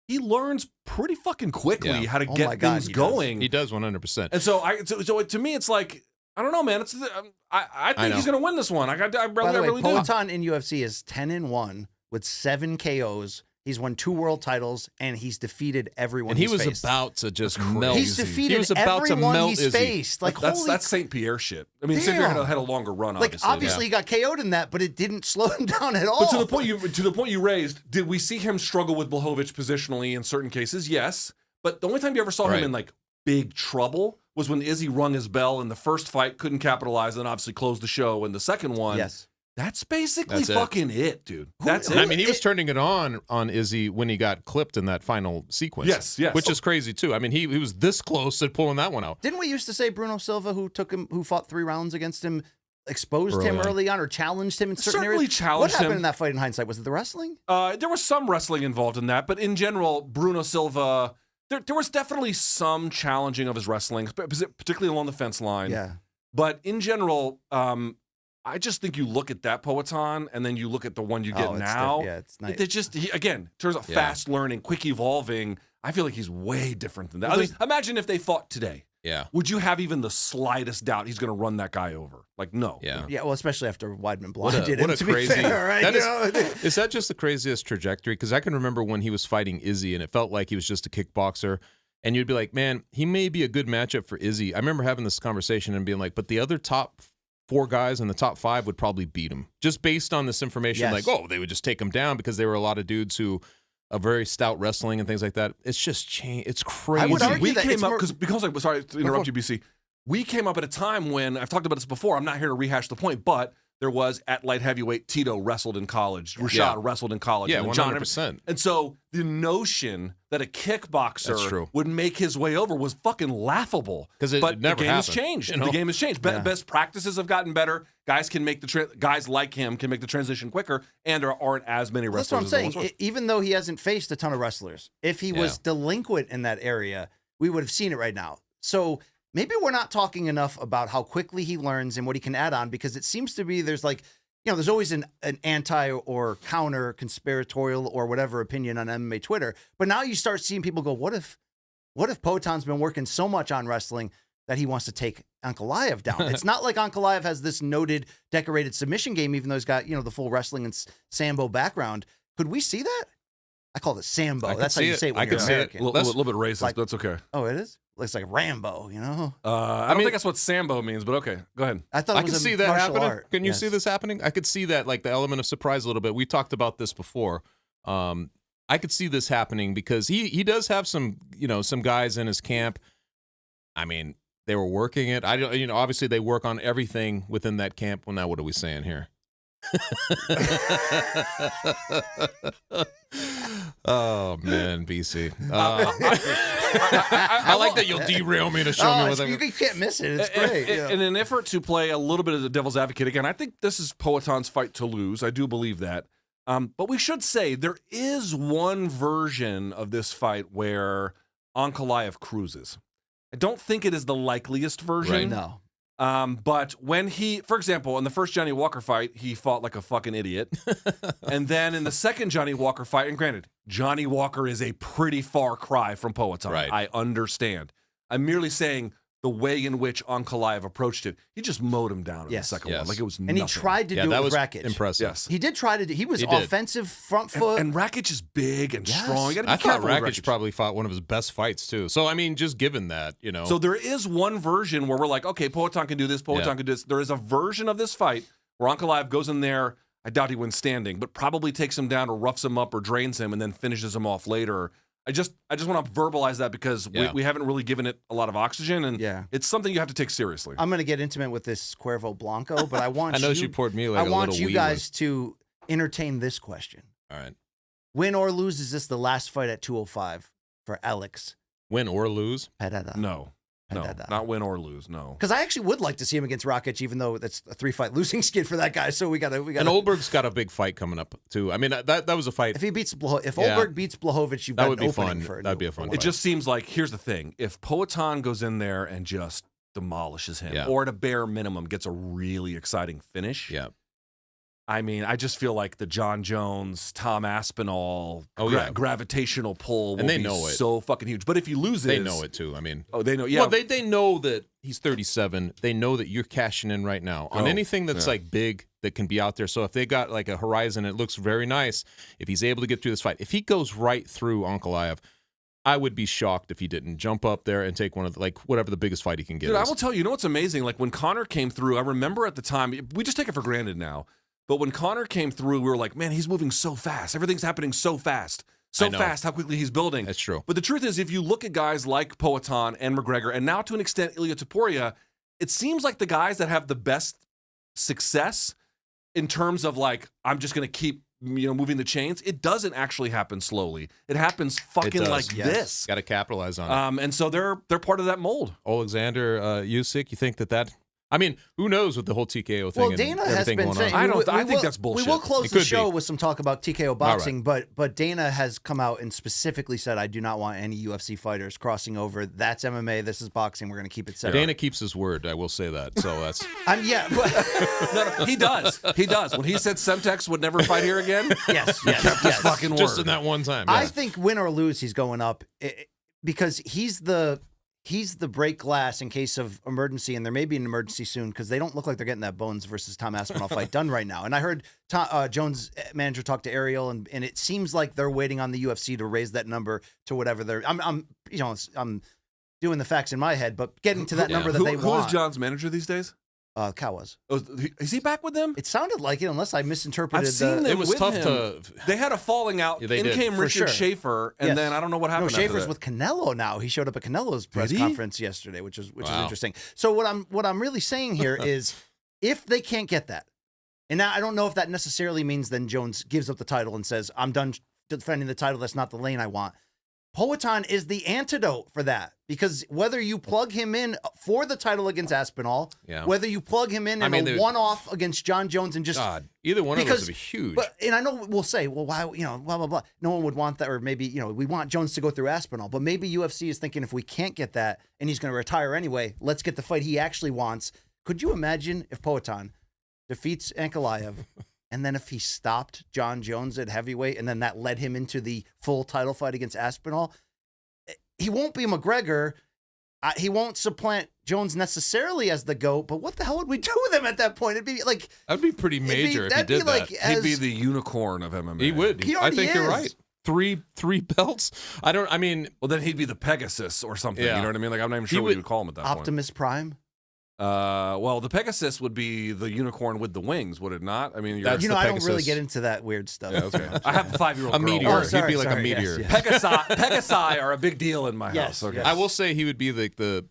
he learns pretty fucking quickly how to get things going. He does 100%. And so to me, it's like, I don't know, man. I think he's going to win this one. I really do. Poatan in UFC is 10-1 with 7 KOs. He's won 2 world titles, and he's defeated everyone. And he was faced. About to just melt. He's defeated everyone he's faced. Like, that's St. Pierre shit. I mean, St. Pierre had a longer run. Obviously, he got KO'd in that, but it didn't slow him down at all. But to the point you raised, did we see him struggle with Blachowicz positionally in certain cases? Yes. But the only time you ever saw him in like big trouble was when Izzy rung his bell in the first fight, couldn't capitalize, and then obviously closed the show in the second one. Yes. That's basically fucking it, dude. That's it. I mean, he was turning it on Izzy when he got clipped in that final sequence. Yes. Which is crazy, too. I mean, he was this close at pulling that one out. Didn't we used to say Bruno Silva, who fought 3 rounds against him, exposed him early on or challenged him in certain Certainly areas? challenged What happened him. in that fight in hindsight? Was it the wrestling? There was some wrestling involved in that, but in general, Bruno Silva, there was definitely some challenging of his wrestling, particularly along the fence line. Yeah. But in general, I just think you look at that Poatan and then you look at the one you get now. It's nice. It just, again, turns out fast learning, quick evolving. I feel like he's way different than that. Well, I mean, imagine if they fought today. Yeah. Would you have even the slightest doubt he's going to run that guy over? Like, no. Yeah. Yeah, well, especially after Weidman What blinded a him, to crazy. be fair, right? Is that just the craziest trajectory? Because I can remember when he was fighting Izzy, and it felt like he was just a kickboxer. And you'd be like, man, he may be a good matchup for Izzy. I remember having this conversation and being like, but the other top 4 guys in the top 5 would probably beat him. Just based on this information, Yes. like, oh, they would just take him down because there were a lot of dudes who are very stout wrestling and things like that. It's just changed. It's crazy. I would argue We that came it's up, more- because sorry to interrupt you, BC. We came up at a time when, I've talked about this before, I'm not here to rehash the point, but there was at light heavyweight, Tito wrestled in college, Rashad wrestled in college. Yeah, and then John 100%. And so the notion that a That's kickboxer true. would make his way over was fucking laughable. 'Cause it but never the game has happened, changed. you know? The game has changed. Best practices have gotten better. Guys can make guys like him can make the transition quicker, and there aren't as many That's what wrestlers. I'm as there saying. once were. Even though he hasn't faced a ton of wrestlers, if he was delinquent in that area, we would have seen it right now. So maybe we're not talking enough about how quickly he learns and what he can add on, because it seems to be there's like, there's always an anti or counter conspiratorial or whatever opinion on MMA Twitter. But now you start seeing people go, what if Poatan's been working so much on wrestling that he wants to take Ankalaev down? It's not like Ankalaev has this noted decorated submission game, even though he's got, the full wrestling and sambo background. Could we see that? I call it sambo. That's how you say it when I you're could see it. American. A little bit racist, Like- but that's okay. Oh, it is? Looks like Rambo, I don't think that's what Sambo means, but okay. Go ahead. I thought it I was can a see that martial happening. art. Can you Yes. see this happening? I could see that, like the element of surprise a little bit. We talked about this before. I could see this happening because he does have some guys in his camp. I mean, they were working it. I don't, obviously they work on everything within that camp. Well, now what are we saying here? Oh man, BC. I like that you'll derail me to show me what you can't miss it. It's great. Yeah. In an effort to play a little bit of the devil's advocate again, I think this is Poatan's fight to lose. I do believe that. But we should say there is one version of this fight where Ankalaev cruises. I don't think it is the likeliest version. Right. No. But when for example, in the first Johnny Walker fight, he fought like a fucking idiot. And then in the second Johnny Walker fight, and granted, Johnny Walker is a pretty far cry from Poatan. Right. I understand. I'm merely saying the way in which Ankalaev approached it, he just mowed him down in the second one. Like it was And nothing. he tried to do that it with was Rakic. impressive. Yes. He did try to do. He was He did. offensive front foot. And Rakic is big and Yes. strong. You gotta be I thought careful with Rakic probably fought one of his best fights too. So I mean, just given that, So there is one version where we're like, okay, Poatan can do this, Poatan can do this. There is a version of this fight where Ankalaev goes in there, I doubt he wins standing, but probably takes him down or roughs him up or drains him and then finishes him off later. I just want to verbalize that because we haven't really given it a lot of oxygen, and it's something you have to take seriously. I'm going to get intimate with this Cuervo Blanco, but I want I know she poured me like I a little want you wee guys to entertain this question. All right. Win or lose, is this the last fight at 205 for Alex Win or lose? Pereira? No, not win or lose. No, Because I actually would like to see him against Rakic, even though that's a 3-fight losing skid for that guy. So we got to. And Oldberg's got a big fight coming up too. I mean, that was a fight. If he beats Oldberg beats Blachowicz, you've got That would an be opening fun. for That'd be a fun it fight. just seems like here's the thing: if Poatan goes in there and just demolishes him, or at a bare minimum gets a really exciting finish, I mean, I just feel like the John Jones, Tom Aspinall gravitational pull will and they be know it. so fucking huge. But if he loses, they know it too. I mean, they know. Yeah, well, they know that he's 37. They know that you're cashing in right now on anything that's like big that can be out there. So if they got like a horizon, it looks very nice. If he's able to get through this fight, if he goes right through Ankalaev, I would be shocked if he didn't jump up there and take one of whatever the biggest fight he can get. Dude, I will tell you, what's amazing? Like when Conor came through, I remember at the time, we just take it for granted now. But when Conor came through, we were like, man, he's moving so fast. Everything's happening so fast. So fast how quickly he's building. That's true. But the truth is, if you look at guys like Poatan and McGregor, and now to an extent Ilia Topuria, it seems like the guys that have the best success in terms of like, I'm just going to keep moving the chains, it doesn't actually happen slowly. It happens fucking like this. Got to capitalize on it. And so they're part of that mold. Alexander Usyk, you think that I mean, who knows with the whole TKO thing? Well, Dana and has everything been going saying. on. I think that's bullshit. We will close It the could show be. with some talk about TKO boxing, but Dana has come out and specifically said, "I do not want any UFC fighters crossing over. That's MMA. This is boxing. We're going to keep it separate." Dana keeps his word. I will say that. So that's Yeah, but No, he does. He does. When he said Semtex would never fight here again, yes, he kept his fucking word. just in that one time. I yeah. think win or lose, he's going up because he's the break glass in case of emergency, and there may be an emergency soon because they don't look like they're getting that Bones versus Tom Aspinall fight done right now. And I heard Jones' manager talk to Ariel, and it seems like they're waiting on the UFC to raise that number to whatever they're. I'm doing the facts in my head, but getting to that number that they Who want. is John's manager these days? Kawas. Oh, is he back with them? It sounded like it, unless I misinterpreted. I've seen them It was with tough him. to. They had a falling out. Yeah, they In did, came for Richard sure. Schaefer, and Yes. then I don't know what happened. No, after Schaefer's that. with Canelo now. He showed up at Canelo's press he? conference yesterday, which is Wow. interesting. So what I'm really saying here is, if they can't get that, and now I don't know if that necessarily means then Jones gives up the title and says, "I'm done defending the title. That's not the lane I want." Poatan is the antidote for that, because whether you plug him in for the title against Aspinall, Yeah. whether you plug him in a one-off against John Jones and just God, either one of because- those would be huge. and I know we'll say, well, why, blah, blah, blah. No one would want that, or maybe, we want Jones to go through Aspinall, but maybe UFC is thinking if we can't get that and he's going to retire anyway, let's get the fight he actually wants. Could you imagine if Poatan defeats Ankalaev and then if he stopped John Jones at heavyweight and then that led him into the full title fight against Aspinall? He won't be McGregor. He won't supplant Jones necessarily as the GOAT, but what the hell would we do with him at that point? It'd be like, That'd be pretty major if he that'd be did like that. He'd be the unicorn of MMA. He would. He I already think you're is. right. Three belts. I mean, Well, then he'd be the Pegasus or something. Yeah. You know what I mean? Like, I'm not even sure He what would- you would call him at that Optimus Prime. point. Well, the Pegasus would be the unicorn with the wings, would it not? I mean, you're, That's the I don't really Pegasus. get into that weird stuff. Yeah, okay. I have a 5-year-old a girl. meteor. Oh, He'd sorry, be like a sorry, yes, meteor. yes. Pegasi are a big deal in my Yes, house. Okay. yes. I will say he would be the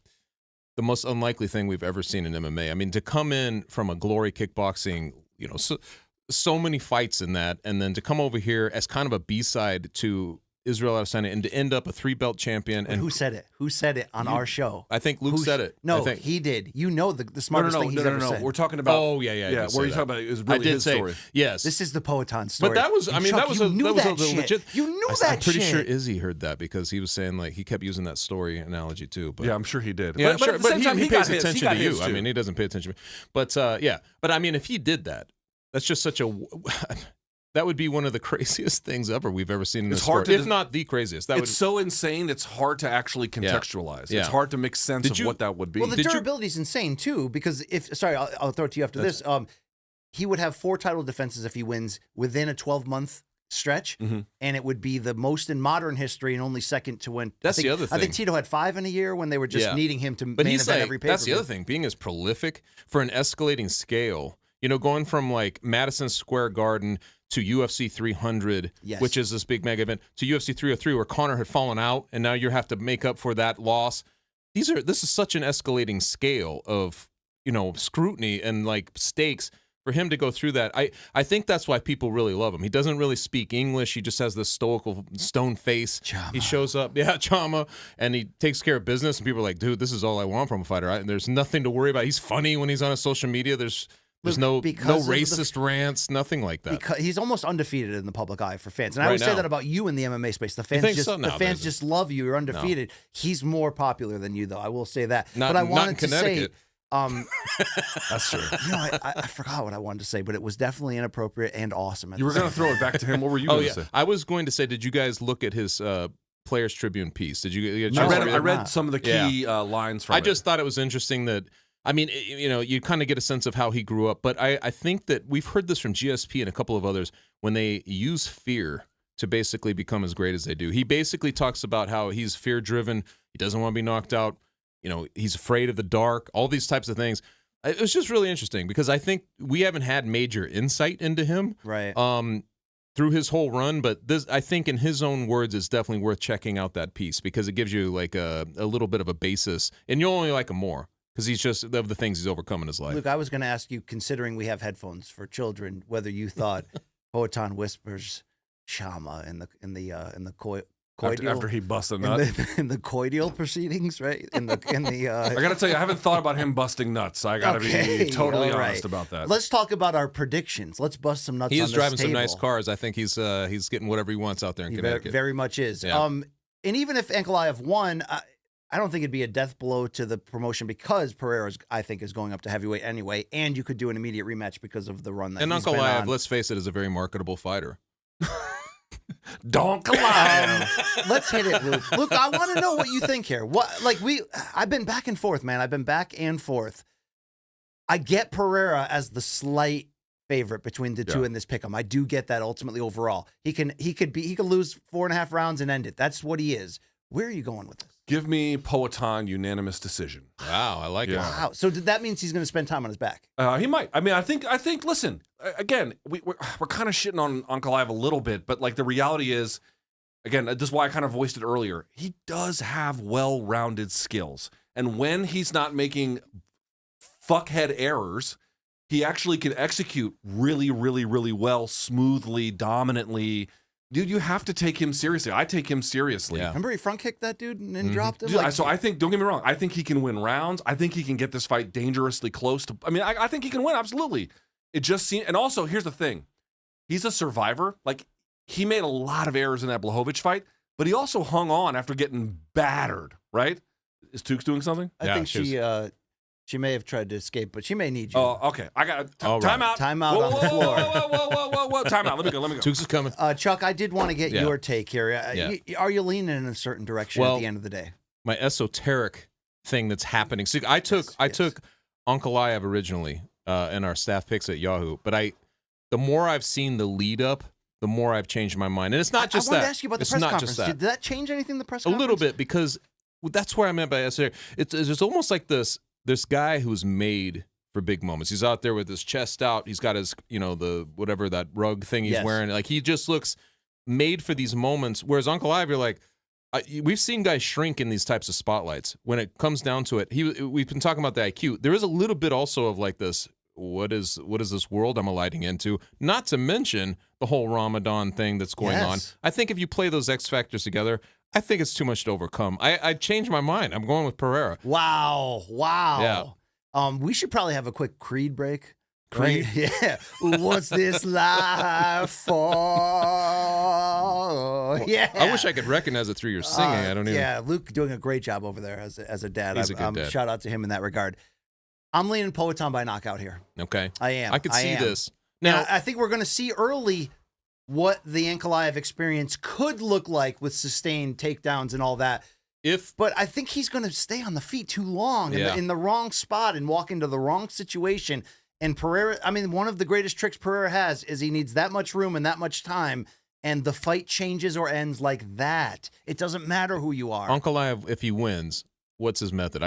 most unlikely thing we've ever seen in MMA. I mean, to come in from a glory kickboxing, so many fights in that, and then to come over here as kind of a B-side to Israel Adesanya and to end up a 3-belt champion. And Who said it? Who said it on our show? I think Luke said it. No, I think. he did. The smartest thing he's ever said. We're talking about. Oh yeah. I did What say are you that. talking about? It was I really did his say story. yes. This is the Poatan story. But that was, I And mean, Chuck, that was you a knew that was that a shit. legit. You knew I'm that pretty shit. sure Izzy heard that because he was saying like he kept using that story analogy too. But Yeah, I'm sure he did. yeah, but, sure. But at the same time, he got pays his. attention He got to you. his, I too. mean, he doesn't pay attention to me. But yeah. But I mean, if he did that, that's just such a. That would be one of the craziest things ever we've ever seen in It's this hard sport, to if not the craziest. That it's would. so insane. It's hard to actually contextualize. Yeah. It's hard to make sense Did of you- what that would be. Well, the Did you- durability is insane too, because I'll throw it to you after this. He would have 4 title defenses if he wins within a 12-month stretch, Mhm. and it would be the most in modern history and only second to when. That's I think, the other I think thing. Tito had 5 in a year when they were just Yeah. needing him to But main he's event like, every pay. that's the other thing. Being as prolific for an escalating scale, going from like Madison Square Garden to UFC 300, Yes. which is this big mega event, to UFC 303, where Conor had fallen out, and now you have to make up for that loss. This is such an escalating scale of scrutiny and like stakes for him to go through that. I think that's why people really love him. He doesn't really speak English. He just has this stoical stone face. Chama. He shows up, Chama, and he takes care of business. And people are like, dude, this is all I want from a fighter. There's nothing to worry about. He's funny when he's on his social media. There's Look, no because of the- racist rants, nothing like that. Because he's almost undefeated in the public eye for fans, and I Right always say now. that about you in the MMA space. The fans think just so? No, the fans there's- just love you. You're undefeated. He's more popular than you, though. I will say that. Not- but I not in wanted to say, Connecticut. That's true. I forgot what I wanted to say, but it was definitely inappropriate and awesome. At You the were going to same throw it back to him. What were you Oh going to yeah, say? I was going to say, did you guys look at his Players Tribune piece? Did you get a No, chance to I read it? read some of the key lines from I it. just thought it was interesting that, I mean, you kind of get a sense of how he grew up, but I think that we've heard this from GSP and a couple of others when they use fear to basically become as great as they do. He basically talks about how he's fear-driven. He doesn't want to be knocked out. He's afraid of the dark, all these types of things. It was just really interesting because I think we haven't had major insight into him. Right. Through his whole run, but this, I think, in his own words, is definitely worth checking out that piece because it gives you like a little bit of a basis, and you'll only like him more because he's just of the things he's overcome in his life. Luke, I was going to ask you, considering we have headphones for children, whether you thought Poatan whispers "Shama" in the after he busted a nut. in the coidial proceedings, right? In the I got to tell you, I haven't thought about him busting nuts. I got to be totally honest about that. Let's talk about our predictions. Let's bust some nuts. He is on this driving some table. nice cars. I think he's getting whatever he wants out there in He Connecticut. very much is. Yeah. And even if Ankalaev won, I don't think it'd be a death blow to the promotion because Pereira, I think, is going up to heavyweight anyway, and you could do an immediate rematch because of the run that he's been Ankalaev, on. let's face it, is a very marketable fighter. Ankalaev. Let's hit it, Luke. Luke, I want to know what you think here. I've been back and forth, man. I've been back and forth. I get Pereira as the slight favorite between the two in this pick'em. I do get that ultimately overall. He could lose 4.5 rounds and end it. That's what he is. Where are you going with this? Give me Poatan unanimous decision. Wow, I like it. Wow. So that means he's going to spend time on his back. He might. I mean, I think. Listen, again, we're kind of shitting on Ankalaev a little bit, but like the reality is, again, this is why I kind of voiced it earlier. He does have well-rounded skills, and when he's not making fuckhead errors, he actually can execute really, really, really well, smoothly, dominantly. Dude, you have to take him seriously. I take him seriously. Yeah. Remember he front kicked that dude and dropped him? Dude, so I think, don't get me wrong, I think he can win rounds. I think he can get this fight dangerously close to, I think he can win, absolutely. It just seems, and also, here's the thing. He's a survivor. Like, he made a lot of errors in that Blachowicz fight, but he also hung on after getting battered, right? Is Tukes doing something? I think she may have tried to escape, but she may need you. Oh, okay. I got All right. timeout. Timeout on the floor. Whoa. Timeout. Let me go. Tukes is coming. Chuck, I did want to get your take here. Are you leaning in a certain direction at the end of the day? My esoteric thing that's happening. So I took Ankalaev originally in our staff picks at Yahoo, but the more I've seen the lead up, the more I've changed my mind. And it's not just I wanted that. to ask you about the It's press not conference. just that. Did that change anything in the press A conference? little bit, because that's where I meant by esoteric. It's almost like this guy who's made for big moments. He's out there with his chest out. He's got his, the whatever that rug thing he's wearing. Like, he just looks made for these moments. Whereas Ankalaev, you're like, we've seen guys shrink in these types of spotlights. When it comes down to it, we've been talking about the IQ. There is a little bit also of like this. What is this world I'm alighting into? Not to mention the whole Ramadan thing that's going on. I think if you play those X factors together, I think it's too much to overcome. I changed my mind. I'm going with Pereira. Wow. Yeah. We should probably have a quick Creed break. Creed? Right? Yeah. What's this life for? Yeah. I wish I could recognize it through your singing. I don't even. Yeah, Luke doing a great job over there as a dad. He's a good dad. Shout out to him in that regard. I'm leaning Poatan by knockout here. Okay. I am. I could see this. Now, Now, I think we're going to see early what the Ankalaev experience could look like with sustained takedowns and all that. But I think he's going to stay on the feet too long in the wrong spot and walk into the wrong situation. And Pereira, one of the greatest tricks Pereira has is he needs that much room and that much time, and the fight changes or ends like that. It doesn't matter who you are. Ankalaev, if he wins, what's his method?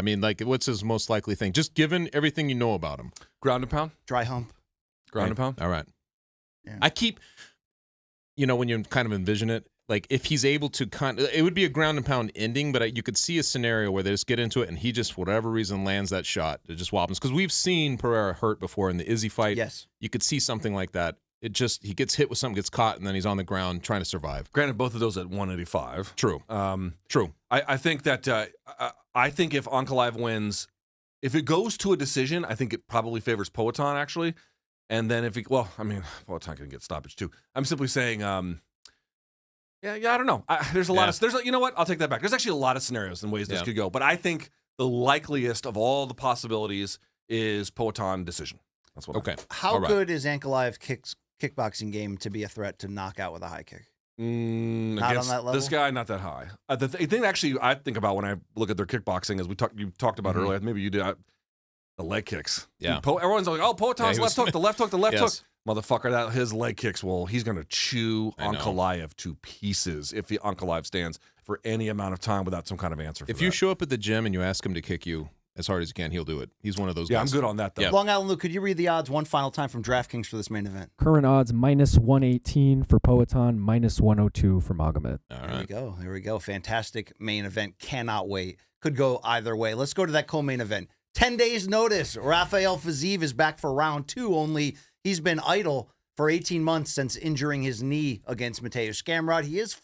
What's his most likely thing? Just given everything you know about him. Ground and pound? Dry hump. Ground and pound? All right. Yeah. I keep, when you kind of envision it, like if he's able to it would be a ground and pound ending, but you could see a scenario where they just get into it and he just, for whatever reason, lands that shot. It just wobbles. Because we've seen Pereira hurt before in the Izzy fight. Yes. You could see something like that. He gets hit with something, gets caught, and then he's on the ground trying to survive. Granted, both of those at 185. True. True. I think that I think if Ankalaev wins, if it goes to a decision, I think it probably favors Poatan actually. And then Poatan can get stoppage too. I'm simply saying, I don't know. There's a lot of you know what? I'll take that back. There's actually a lot of scenarios and ways this could go, but I think the likeliest of all the possibilities is Poatan decision. That's what. Okay. How good is Ankalaev kickboxing game to be a threat to knock out with a high kick? Not on that level? This guy, not that high. The thing actually I think about when I look at their kickboxing, as you talked about earlier, maybe you did, the leg kicks. Yeah. Everyone's like, oh, Poatan's left hook, the left hook. Yes. Motherfucker, his leg kicks, he's going to chew Ankalaev to pieces if the Ankalaev stands for any amount of time without some kind of answer. If you show up at the gym and you ask him to kick you as hard as you can, he'll do it. He's one of those guys. Yeah, I'm good on that, though. Yeah. Long Island Luke, could you read the odds one final time from DraftKings for this main event? Current odds -118 for Poatan, -102 for Magomed. All There we right. go. There we go. Fantastic main event. Cannot wait. Could go either way. Let's go to that co-main event. 10 days notice. Rafael Fiziev is back for round 2, only he's been idle for 18 months since injuring his knee against Mateusz Gamrot. He is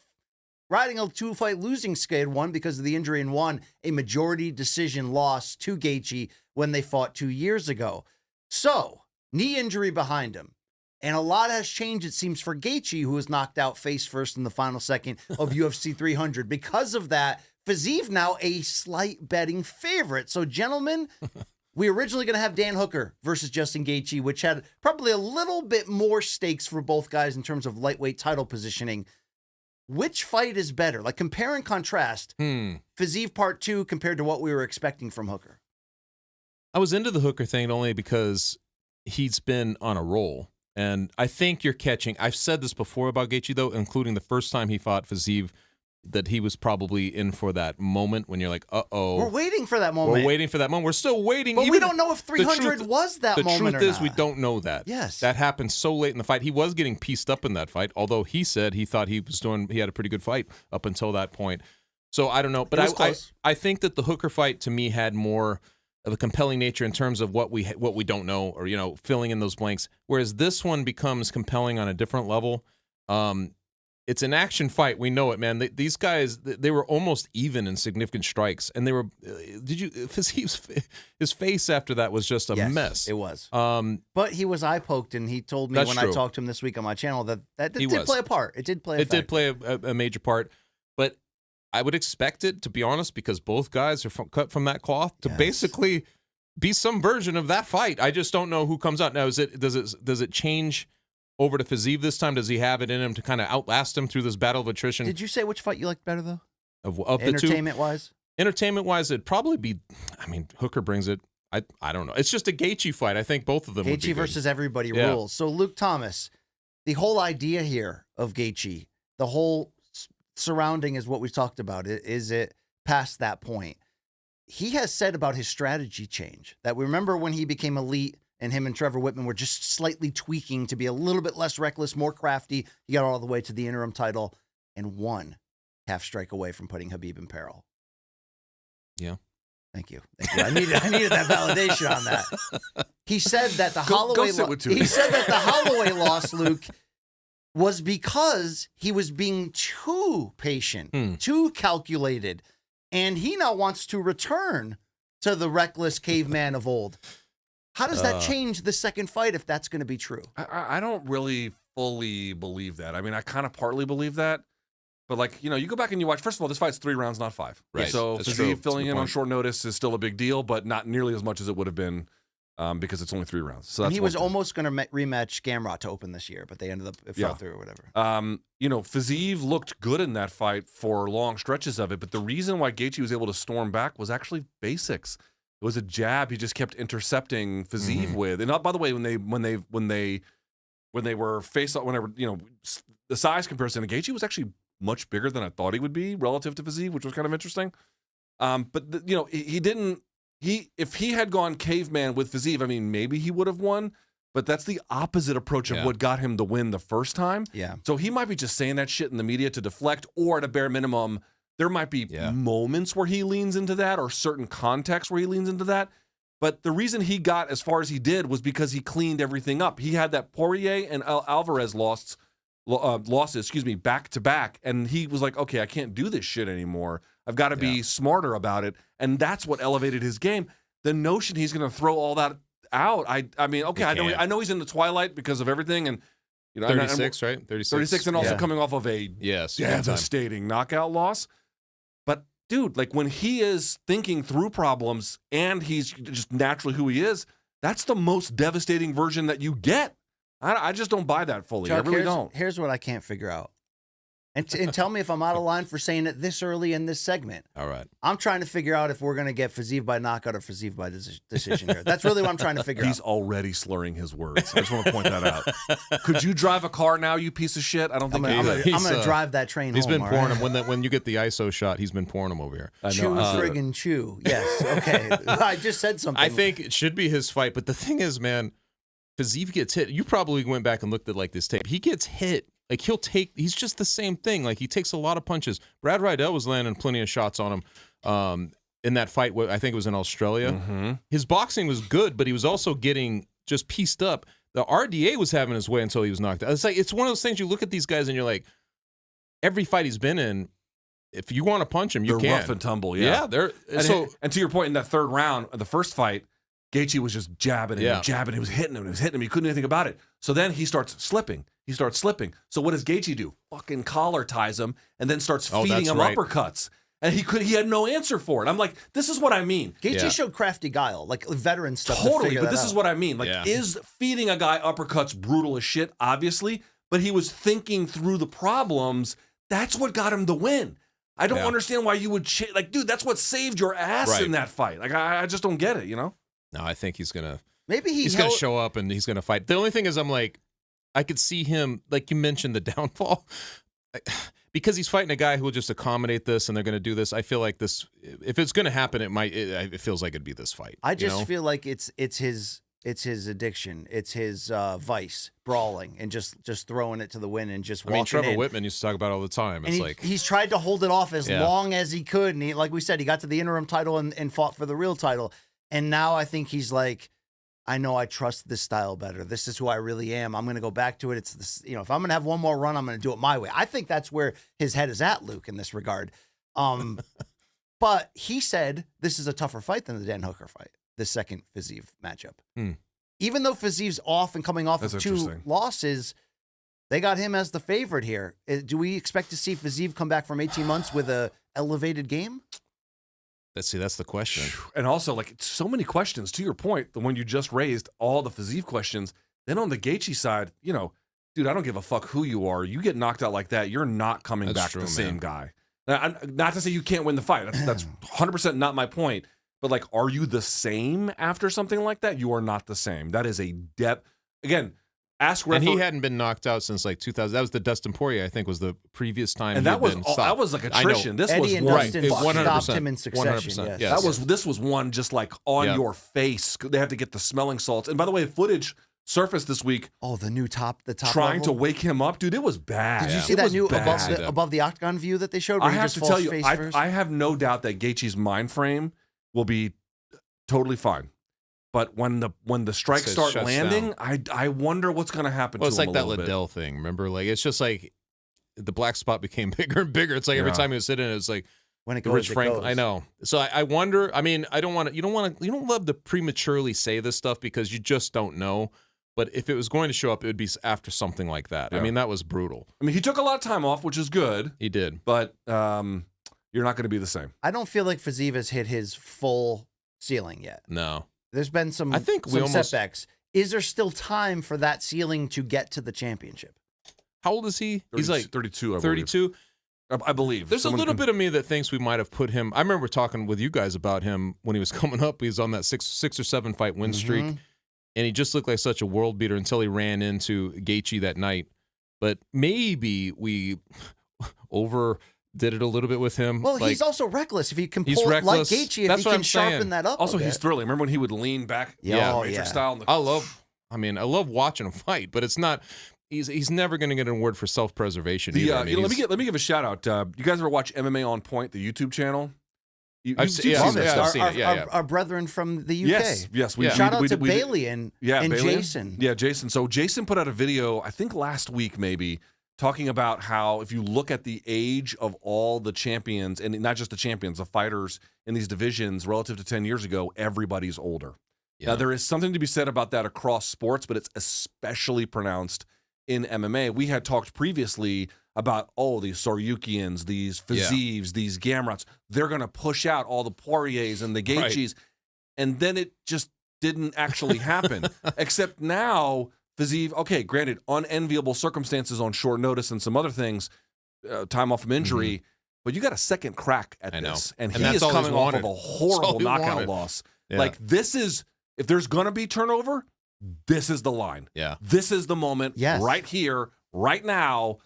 riding a 2-fight losing skid, one because of the injury and one a majority decision loss to Gaethje when they fought 2 years ago. So, knee injury behind him. And a lot has changed, it seems, for Gaethje, who was knocked out face first in the final second of UFC 300. Because of that, Fiziev now a slight betting favorite. So, gentlemen, we were originally going to have Dan Hooker versus Justin Gaethje, which had probably a little bit more stakes for both guys in terms of lightweight title positioning. Which fight is better? Like, compare and contrast Fiziev Part 2 compared to what we were expecting from Hooker. I was into the Hooker thing only because he's been on a roll. And I think you're catching, I've said this before about Gaethje, though, including the first time he fought Fiziev, that he was probably in for that moment when you're like, uh-oh. We're waiting for that moment. We're waiting for that moment. We're still waiting. But we don't know if 300 was that moment or not. The truth is we don't know that. Yes. That happened so late in the fight. He was getting pieced up in that fight, although he said he thought he had a pretty good fight up until that point. So I don't know. But I think that the Hooker fight, to me, had more of a compelling nature in terms of what we don't know, or, you know, filling in those blanks. Whereas this one becomes compelling on a different level. It's an action fight. We know it, man. These guys, they were almost even in significant strikes, and they were. His face after that was just a mess. It was. But he was eye poked, and he told me when I talked to him this week on my channel that did play a part. It did play. It did play a major part, but I would expect it, to be honest, because both guys are cut from that cloth to basically be some version of that fight. I just don't know who comes out now. Does it change over to Fiziev this time? Does he have it in him to kind of outlast him through this battle of attrition? Did you say which fight you liked better, though? Of the two? Entertainment-wise? Entertainment-wise, it'd probably be, I mean, Hooker brings it. I don't know. It's just a Gaethje fight. I think both of them would be Gaethje versus everybody rules. So, Luke Thomas, the whole idea here of Gaethje, the whole surrounding is what we talked about. Is it past that point? He has said about his strategy change, that we remember when he became elite and him and Trevor Whitman were just slightly tweaking to be a little bit less reckless, more crafty. He got all the way to the interim title and 1 half strike away from putting Khabib in peril. Yeah. Thank you. I needed that validation on that. He said that the Holloway Holloway loss, Luke, was because he was being too patient, too calculated, and he now wants to return to the reckless caveman of old. How does that change the second fight if that's going to be true? I don't really fully believe that. I mean, I kind of partly believe that. But, like, you know, you go back and you watch. First of all, this fight's 3 rounds, not 5. Right. So Fiziev filling in on short notice is still a big deal, but not nearly as much as it would have been because it's only 3 rounds. So that's he was almost going to rematch Gamrot to open this year, but they ended up fell through or whatever. You know, Fiziev looked good in that fight for long stretches of it, but the reason why Gaethje was able to storm back was actually basics. It was a jab he just kept intercepting Fiziev with. And by the way, when they were face up, whenever, you know, the size comparison, Gaethje was actually much bigger than I thought he would be relative to Fiziev, which was kind of interesting. But you know, if he had gone caveman with Fiziev, I mean, maybe he would have won. But that's the opposite approach of what got him the win the first time. Yeah. So he might be just saying that shit in the media to deflect, or at a bare minimum, there might be moments where he leans into that, or certain contexts where he leans into that. But the reason he got as far as he did was because he cleaned everything up. He had that Poirier and Alvarez losses, back to back, and he was like, okay, I can't do this shit anymore. I've got to be smarter about it, and that's what elevated his game. The notion he's going to throw all that out, I mean, okay, I know he's in the twilight because of everything, and you know, 36, right? 36, and also coming off of a devastating knockout loss. But dude, like, when he is thinking through problems and he's just naturally who he is, that's the most devastating version that you get. I just don't buy that fully. Chuck, I really don't. Here's what I can't figure out. And tell me if I'm out of line for saying it this early in this segment. All right. I'm trying to figure out if we're going to get Fiziev by knockout or Fiziev by decision here. That's really what I'm trying to figure out. He's already slurring his words. I just want to point that out. Could you drive a car now, you piece of shit? I don't think I'm going to drive that train He's home. Been pouring them. When you get the ISO shot, he's been pouring them over here. Chew, friggin' chew. Yes. Okay. I just said something. I think it should be his fight. But the thing is, man, Fiziev gets hit. You probably went back and looked at, like, this tape. He gets hit. Like, he's just the same thing. Like, he takes a lot of punches. Brad Riddell was landing plenty of shots on him in that fight. I think it was in Australia. Mm-hmm. His boxing was good, but he was also getting just pieced up. The RDA was having his way until he was knocked out. It's one of those things, you look at these guys and you're like, every fight he's been in, if you want to punch him, you they're can. rough and tumble. Yeah, they're and to your point, in that third round of the first fight, Gaethje was just jabbing him, jabbing. He was hitting him. He was hitting him. He couldn't do anything about it. So then he starts slipping. So what does Gaethje do? Fucking collar ties him and then starts feeding him uppercuts. And he had no answer for it. I'm like, this is what I mean. Gaethje showed crafty guile, like veteran stuff. Totally, but this is what I mean. Like, is feeding a guy uppercuts brutal as shit? Obviously, but he was thinking through the problems. That's what got him the win. I don't understand why you would like, dude. That's what saved your ass in that fight. Like, I just don't get it. You know? No, I think he's gonna. Maybe he's gonna show up and he's gonna fight. The only thing is, I'm like, I could see him, like you mentioned, the downfall. Because he's fighting a guy who will just accommodate this, and they're going to do this. I feel like this, if it's going to happen, it feels like it'd be this fight. I just feel like it's his addiction, it's his vice, brawling and just throwing it to the wind and just walking in. Trevor Whitman used to talk about it all the time. It's like he's tried to hold it off as long as he could, and he, like we said, he got to the interim title and fought for the real title, and now I think he's like, I know I trust this style better. This is who I really am. I'm going to go back to it. It's this, if I'm going to have one more run, I'm going to do it my way. I think that's where his head is at, Luke, in this regard. But he said this is a tougher fight than the Dan Hooker fight, the second Fiziev matchup. Even though Fiziev's off and coming off of 2 losses, they got him as the favorite here. Do we expect to see Fiziev come back from 18 months with a elevated game? That's the question. And also, like, so many questions, to your point, the one you just raised, all the Fiziev questions. Then on the Gaethje side, dude, I don't give a fuck who you are. You get knocked out like that, you're not coming back the same guy. Now, not to say you can't win the fight. That's 100% not my point. But, like, are you the same after something like that? You are not the same. That is a depth. Again, ask and he hadn't been knocked out since like 2000. That was the Dustin Poirier, I think, was the previous time. And that was like attrition. This Eddie and was Dustin stopped him in succession. 100%. Yes. This was one just like on your face. They had to get the smelling salts. And by the way, footage surfaced this week. Oh, the top trying level? to wake him up, dude. It was bad. Did you see that new above the octagon view that they showed? Where I have to tell you, I have no doubt that Gaethje's mind frame will be totally fine. But when the strikes start landing, I wonder what's going to happen to him. It's like that Liddell Liddell thing. Remember, like, it's just like the black spot became bigger and bigger. It's like every time he was sitting, it's like when it the goes, Rich Franklin. I know. So I wonder. I mean, you don't love to prematurely say this stuff because you just don't know. But if it was going to show up, it would be after something like that. Yeah. I mean, that was brutal. I mean, he took a lot of time off, which is good. He did. But you're not going to be the same. I don't feel like Fiziev has hit his full ceiling yet. No. There's been some setbacks. Is there still time for that ceiling to get to the championship? How old is he? He's like 32. 32. I believe. There's a little bit of me that thinks we might have put him. I remember talking with you guys about him when he was coming up. He was on that six or seven fight win streak, and he just looked like such a world beater until he ran into Gaethje that night. But maybe we did it a little bit with him. Well, he's also reckless. If he can pull like Gaethje, if he can sharpen that up. Also, he's thrilling. Remember when he would lean back? Matrix style. I love watching him fight, but it's not. He's never going to get an award for self-preservation. Let me give a shout out. You guys ever watch MMA On Point, the YouTube channel? I've seen it. Our brethren from the UK. Yes. Shout out to Bailey and Jason. Yeah, Jason. So Jason put out a video, I think last week maybe, talking about how if you look at the age of all the champions, and not just the champions, the fighters in these divisions relative to 10 years ago, everybody's older. Yeah. Now, there is something to be said about that across sports, but it's especially pronounced in MMA. We had talked previously about, these Soryukians, these Fizievs, these Gamrots, they're going to push out all the Poiriers and the Gaethjes. Right. And then it just didn't actually happen. Except now, Fiziev, okay, granted, unenviable circumstances on short notice and some other things, time off from injury, but you got a second crack at this. And he is coming off of a horrible knockout loss. Yeah. Like, this is, if there's going to be turnover, this is the line. Yeah. This is the moment right here, right now.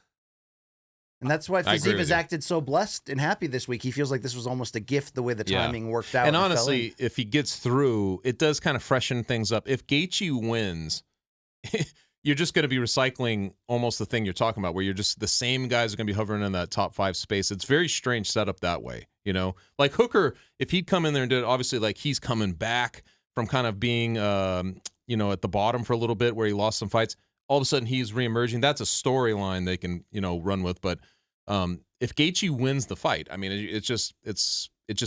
And that's why Fiziev has acted so blessed and happy this week. He feels like this was almost a gift the way the timing worked out. And honestly, if he gets through, it does kind of freshen things up. If Gaethje wins, you're just going to be recycling almost the thing you're talking about, where you're just the same guys are going to be hovering in that top 5 space. It's very strange setup that way, Like Hooker, if he'd come in there and did it, obviously, like, he's coming back from kind of being, at the bottom for a little bit where he lost some fights. All of a sudden, he's reemerging. That's a storyline they can, run with. But if Gaethje wins the fight, I mean, it just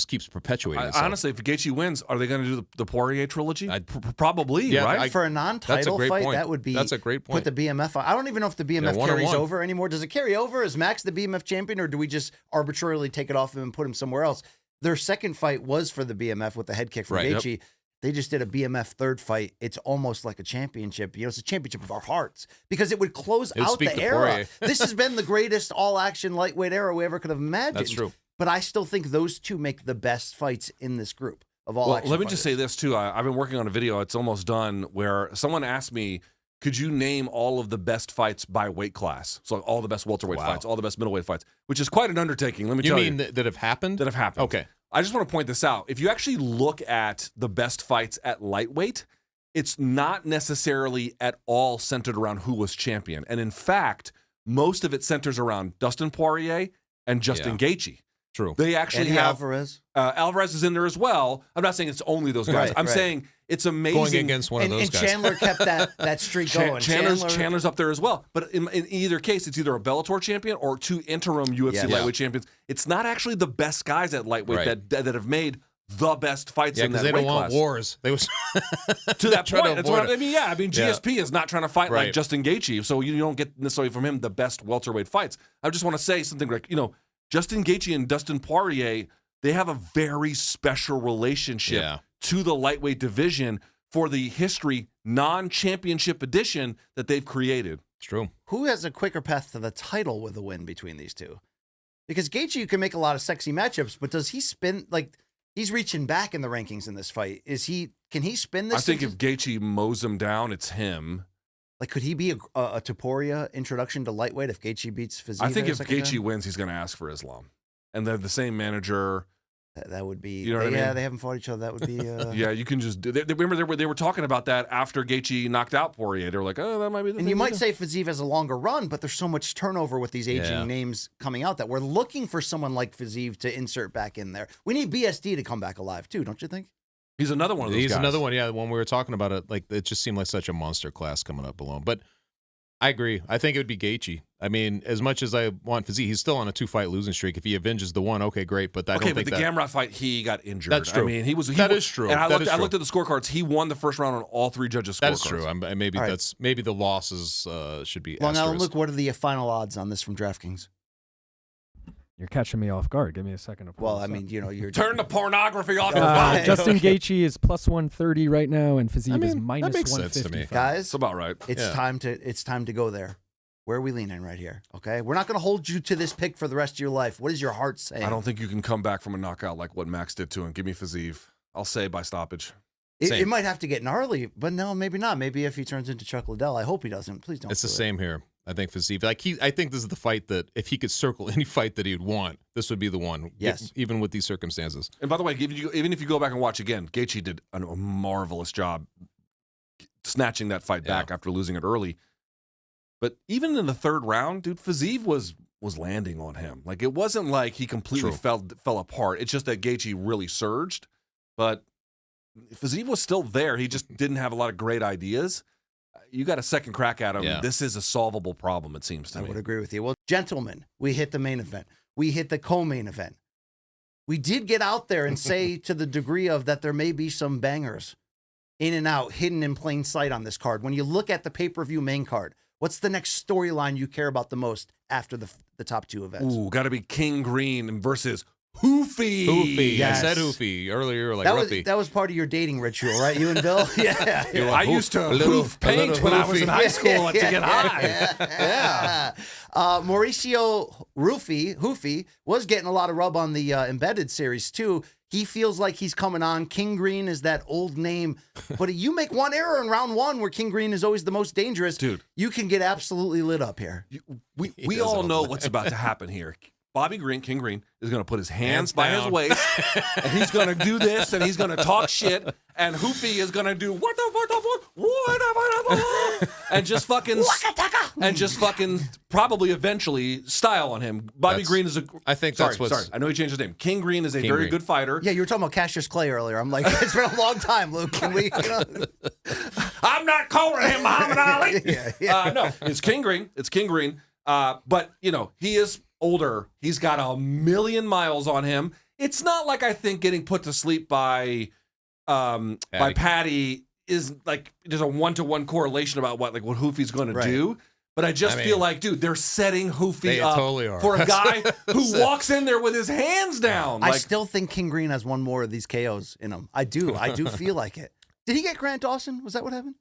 keeps perpetuating itself. Honestly, if Gaethje wins, are they going to do the Poirier trilogy? Probably, Yeah, right? For a non-title fight, point. that would be. That's a great point. Put the BMF on. I don't even know if the BMF carries one-on-one. over anymore. Does it carry over? Is Max the BMF champion, or do we just arbitrarily take it off him and put him somewhere else? Their second fight was for the BMF with the head kick from Gaethje. They just did a BMF third fight. It's almost like a championship. It's a championship of our hearts because it would close out the era. Poirier. This has been the greatest all-action lightweight era we ever could have imagined. That's true. But I still think those two make the best fights in this group of all action Let me fighters. just say this, too. I've been working on a video. It's almost done where someone asked me, could you name all of the best fights by weight class? So all the best welterweight fights, all the best middleweight fights, which is quite an undertaking. Let me tell you. You mean that have happened? That have happened. Okay. I just want to point this out. If you actually look at the best fights at lightweight, it's not necessarily at all centered around who was champion. And in fact, most of it centers around Dustin Poirier and Justin Gaethje. True. They actually Eddie have Alvarez. Alvarez is in there as well. I'm not saying it's only those guys. Right, I'm right. saying it's amazing. Going against one of those And guys. Chandler kept that streak going. Chandler's up there as well. But in either case, it's either a Bellator champion or two interim UFC lightweight champions. It's not actually the best guys at lightweight that have made the best fights in that weight class. They don't want wars. They was to that trying point. to That's what avoid I mean. Yeah, I mean GSP is not trying to fight like Right. Justin Gaethje, so you don't get necessarily from him the best welterweight fights. I just want to say something like, Justin Gaethje and Dustin Poirier, they have a very special relationship to the lightweight division for the history non-championship edition that they've created. It's true. Who has a quicker path to the title with a win between these two? Because Gaethje, you can make a lot of sexy matchups, but does he spin like he's reaching back in the rankings in this fight? Can he spin this? I think if Gaethje mows him down, it's him. Like, could he be a Topuria introduction to lightweight if Gaethje beats Fiziev? I think if Gaethje wins, he's going to ask for Islam. And they're the same manager. That would be. You know what I mean? Yeah, they haven't fought each other. That would be. Yeah, you can just do. Remember, they were talking about that after Gaethje knocked out Poirier. They were like, "Oh, that might be." And you might say Fiziev has a longer run, but there's so much turnover with these aging names coming out that we're looking for someone like Fiziev to insert back in there. We need BSD to come back alive too, don't you think? He's another one of those guys. He's another one. Yeah, when we were talking about it, like it just seemed like such a monster class coming up alone. But I agree. I think it would be Gaethje. I mean, as much as I want Fiziev, he's still on a 2-fight losing streak. If he avenges the one, okay, great. But I don't think but the Gamrot fight, he got injured. That's true. I mean, That is true. And I That is true. looked at the scorecards. He won the first round on all three judges' scorecards. That's true. Maybe the losses should be. Long Island, asterisk. Luke, what are the final odds on this from DraftKings? You're catching me off guard. Give me a second to pull Well, this I up. mean, you're Turn the pornography off your phone. Justin Gaethje is plus 130 right now, and Fiziev is that minus makes sense to me. 155. guys. That's about right. It's time to go there. Where are we leaning right here? Okay, we're not going to hold you to this pick for the rest of your life. What is your heart saying? I don't think you can come back from a knockout like what Max did to him. Give me Fiziev. I'll say by stoppage. It might have to get gnarly, but no, maybe not. Maybe if he turns into Chuck Liddell, I hope he doesn't. Please don't. It's the do it. same here. I think Fiziev. I think this is the fight that if he could circle any fight that he'd want, this would be the one. Yes. Even with these circumstances. And by the way, even if you go back and watch again, Gaethje did a marvelous job snatching that fight back after losing it early. But even in the third round, dude, Fiziev was landing on him. Like, it wasn't like he completely fell apart. It's just that Gaethje really surged. But Fiziev was still there. He just didn't have a lot of great ideas. You got a second crack at him. Yeah. This is a solvable problem, it seems to me. I would agree with you. Well, gentlemen, we hit the main event. We hit the co-main event. We did get out there and say to the degree of that there may be some bangers in and out, hidden in plain sight on this card. When you look at the pay-per-view main card, what's the next storyline you care about the most after the top two events? Ooh, got to be King Green versus Hoofy. Hoofy. Yes. I said Hoofy earlier, like that Ruffy. that was part of your dating ritual, right? You and Bill? Yeah. I used to hoof paint when I was in high school to get high. Yeah. Mauricio Hoofy was getting a lot of rub on the Embedded series, too. He feels like he's coming on. King Green is that old name. But you make one error in round one where King Green is always the most dangerous. Dude. You can get absolutely lit up here. We all know what's about to happen here. Bobby Green, King Green, is going to put his hands by his down. waist, and he's going to do this, and he's going to talk shit, and Hoofy is going to do what, and just fucking probably eventually style on him. Bobby Green is I think sorry, that's what's. sorry. I know he changed his name. King Green is a very good fighter. Yeah, you were talking about Cassius Clay earlier. I'm like, it's been a long time, Luke. Can we? I'm not calling him Muhammad Ali. Yeah. No, it's King Green. It's King Green. But he is older. He's got 1,000,000 miles on him. It's not like I think getting put to sleep by Patty is like there's a 1-to-1 correlation about what Hoofy's going to do. But I just feel like, dude, they're setting Hoofy up totally are. for a guy who walks in there with his hands down. I still think King Green has one more of these KOs in him. I do feel like it. Did he get Grant Dawson? Was that what happened?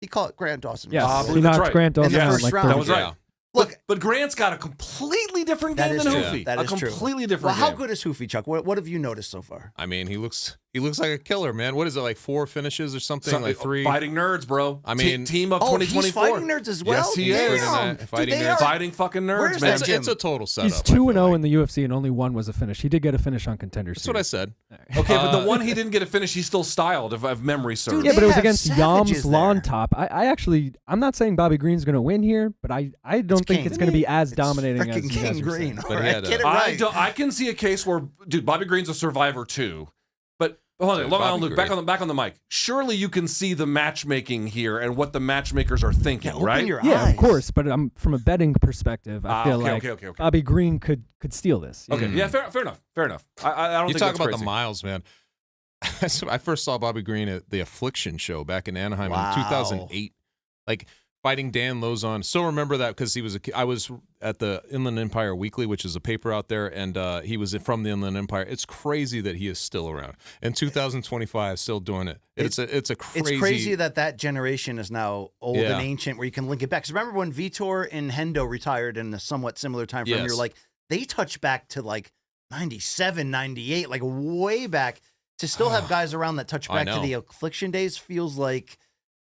He called it Grant Dawson. Yeah, believe he that's knocked right. Grant Dawson In the out first like round. That was 30. right. Look, But Grant's got a completely different game than Hoofy. That is true. Completely Well, different how game. good is Hoofy, Chuck? What have you noticed so far? I mean, he looks like a killer, man. What is it, like 4 finishes or something? Like 3? Fighting nerds, bro. I mean, team of Oh, 2024. he's fighting nerds as well? Yes, he is. Damn. Fighting Dude, they nerds. are- Fighting fucking nerds, Where's man. that gym? It's a total setup. He's 2-0 in the UFC, and only one was a finish. He did get a finish on Contender That's what I Series. said. Okay, but the one he didn't get a finish, he still styled, if memory serves. Dude, Yeah, They but it was have against savages Yams Lawn there. Top. I'm not saying Bobby Green's going to win here, but I don't think King. it's going to be as It's dominating as freaking you King guys are Green. saying. All But he right, had a- get it right. I can see a case where, dude, Bobby Green's a survivor too. But hold on, Dude, Long Island Bobby Luke, back Green. on the mic. Surely you can see the matchmaking here and what the matchmakers are thinking, Yeah, open right? your Yeah, eyes. of course, but from a betting perspective, I feel like okay. Bobby Green could steal this. Okay, yeah, fair enough. I don't You think talk that's about crazy. the miles, man. I first saw Bobby Green at the Affliction show back in Anaheim Wow. in 2008, like fighting Dan Lozon. Still remember that because I was at the Inland Empire Weekly, which is a paper out there, and he was from the Inland Empire. It's crazy that he is still around in 2025, still doing it. It's a crazy. It's crazy that generation is now old Yeah. and ancient where you can link it back. Because remember when Vitor and Hendo retired in a somewhat similar time frame, Yes. you're like, they touch back to like 97, 98, like way back. To still have guys around that touch I back to know. the Affliction days feels like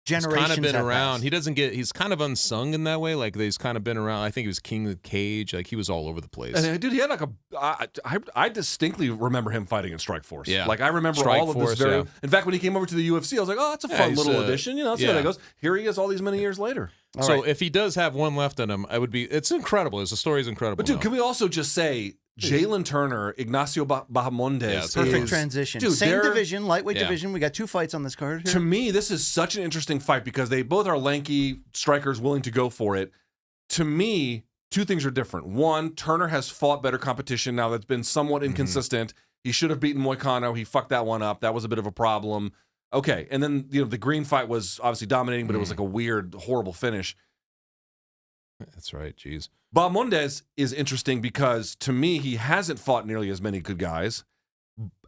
He's generations kind of been have around. passed. He doesn't get. He's kind of unsung in that way. Like he's kind of been around. I think he was King of the Cage. Like he was all over the place. And dude, he had like I distinctly remember him fighting in Strikeforce. Yeah. Like I remember Strike all of Force, this very. yeah. In fact, when he came over to the UFC, I was like, oh, that's a Yeah, fun he's, little addition. You know, let's see how yeah. that goes. Here he is, all these many years later. All So right. if he does have one left in him, it's incredible. The story is incredible. But dude, now. can we also just say Jalen Turner, Ignacio Bahamondes, Yeah, it's Perfect is- transition. Dude, Same they're- division, lightweight Yeah. division. We got 2 fights on this card here. To me, this is such an interesting fight because they both are lanky strikers willing to go for it. To me, 2 things are different. One, Turner has fought better competition now that's been somewhat inconsistent. He should have beaten Moicano. He fucked that one up. That was a bit of a problem. Okay, and then the Green fight was obviously dominating, but it was like a weird, horrible finish. That's right. Jeez. Bahamondes is interesting because to me, he hasn't fought nearly as many good guys.